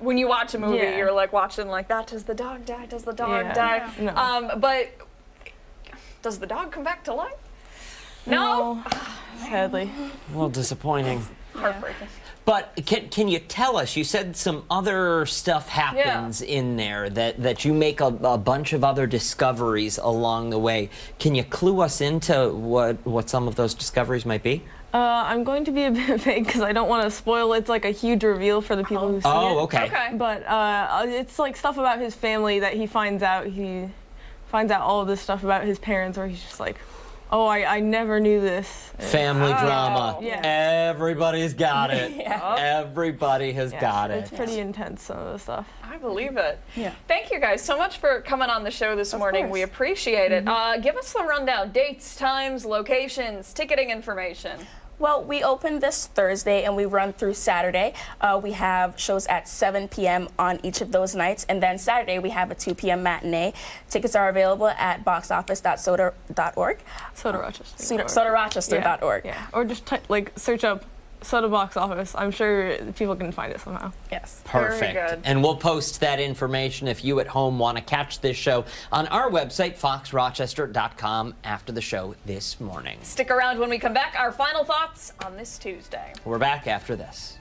when you watch a movie, you're like watching like that. Does the dog die? Does the dog die? No. But does the dog come back to life? No. Sadly. Well, disappointing. Heartbreaking. But can you tell us, you said some other stuff happens in there, that you make a bunch of other discoveries along the way. Can you clue us into what some of those discoveries might be? I'm going to be a bit vague because I don't want to spoil. It's like a huge reveal for the people who see it. Oh, okay. But it's like stuff about his family that he finds out. He finds out all of this stuff about his parents, or he's just like, oh, I never knew this. Family drama. Yeah. Everybody's got it. Everybody has got it. It's pretty intense, some of the stuff. I believe it. Yeah. Thank you guys so much for coming on the show this morning. We appreciate it. Give us the rundown: dates, times, locations, ticketing information. Well, we open this Thursday and we run through Saturday. We have shows at 7 p.m. on each of those nights, and then Saturday we have a 2 p.m. matinee. Tickets are available at boxoffice.soda.org. SodaRochester.org. Yeah. Or just search up Soda Box Office. I'm sure people can find it somehow. Yes. Perfect. Very good. And we'll post that information if you at home want to catch this show on our website, foxrochester.com, after the show this morning. Stick around when we come back. Our final thoughts on this Tuesday. We're back after this.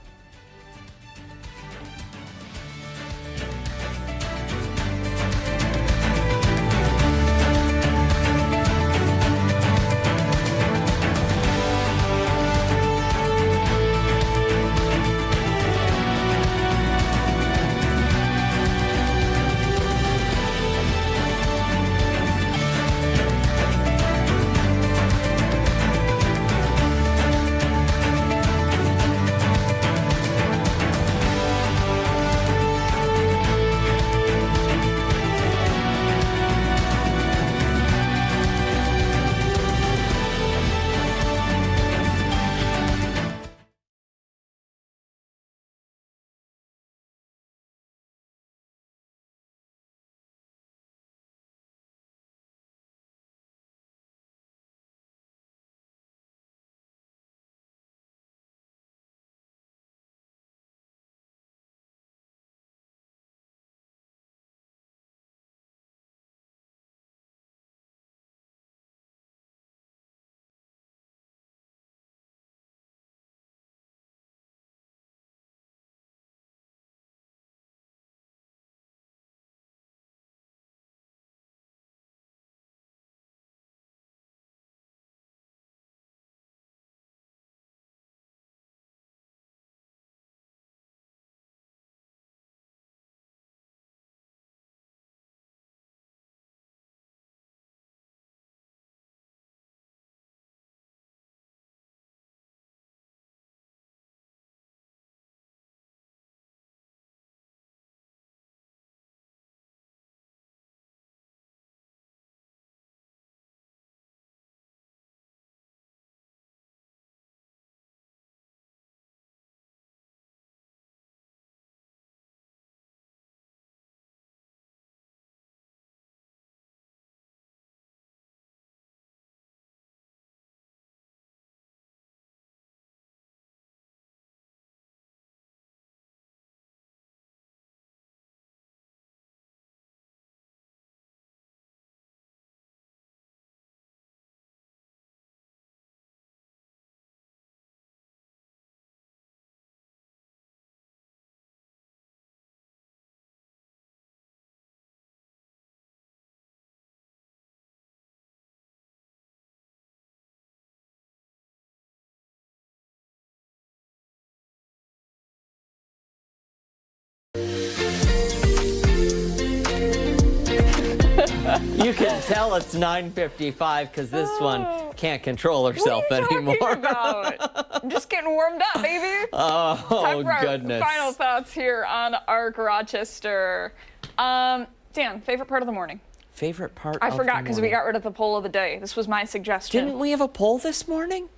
You can tell it's 9:55 because this one can't control herself anymore. I'm just getting warmed up, baby. Oh, Time for our goodness. final thoughts here on ARC Rochester. Dan, favorite part of the morning? Favorite part I of forgot the because we morning. got rid of the poll of the day. This was my suggestion. Didn't we have a poll this morning?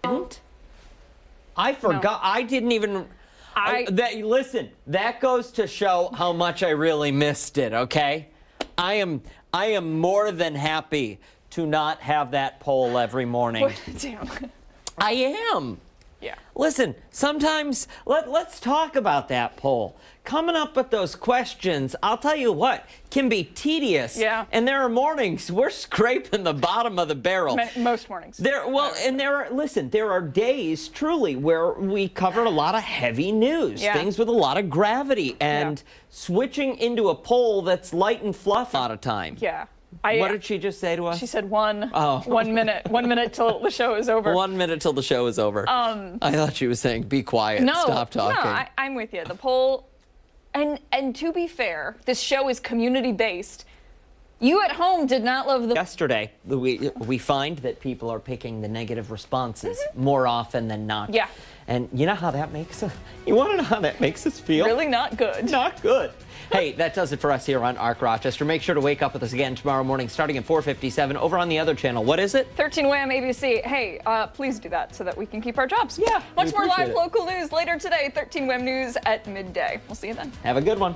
Didn't? I forgot. I didn't even. Listen, that goes to show how much I really missed it, okay? I am more than happy to not have that poll every morning. Damn. I am. Yeah. Listen, sometimes let's talk about that poll. Coming up with those questions, I'll tell you what, can be tedious. Yeah. And there are mornings we're scraping the bottom of the barrel. Most mornings. There are days truly where we cover a lot of heavy news, things with a lot of gravity, and switching into a poll that's light and fluff a lot of time. Yeah. What did she just say to us? She said 1 minute. 1 minute till the show is over. 1 minute till the show is over. I thought she was saying, be quiet, stop talking. No, I'm with you. The poll, and to be fair, this show is community-based. You at home did not love the... Yesterday, we find that people are picking the negative responses more often than not. Yeah. And you know how that makes us... You want to know how that makes us feel? Really not good. Not good. Hey, that does it for us here on ARC Rochester. Make sure to wake up with us again tomorrow morning starting at 4:57 over on the other channel. What is it? 13 Wham ABC. Hey, please do that so that we can keep our jobs. Yeah. Much more live appreciate it. local news later today. 13 Wham News at midday. We'll see you then. Have a good one.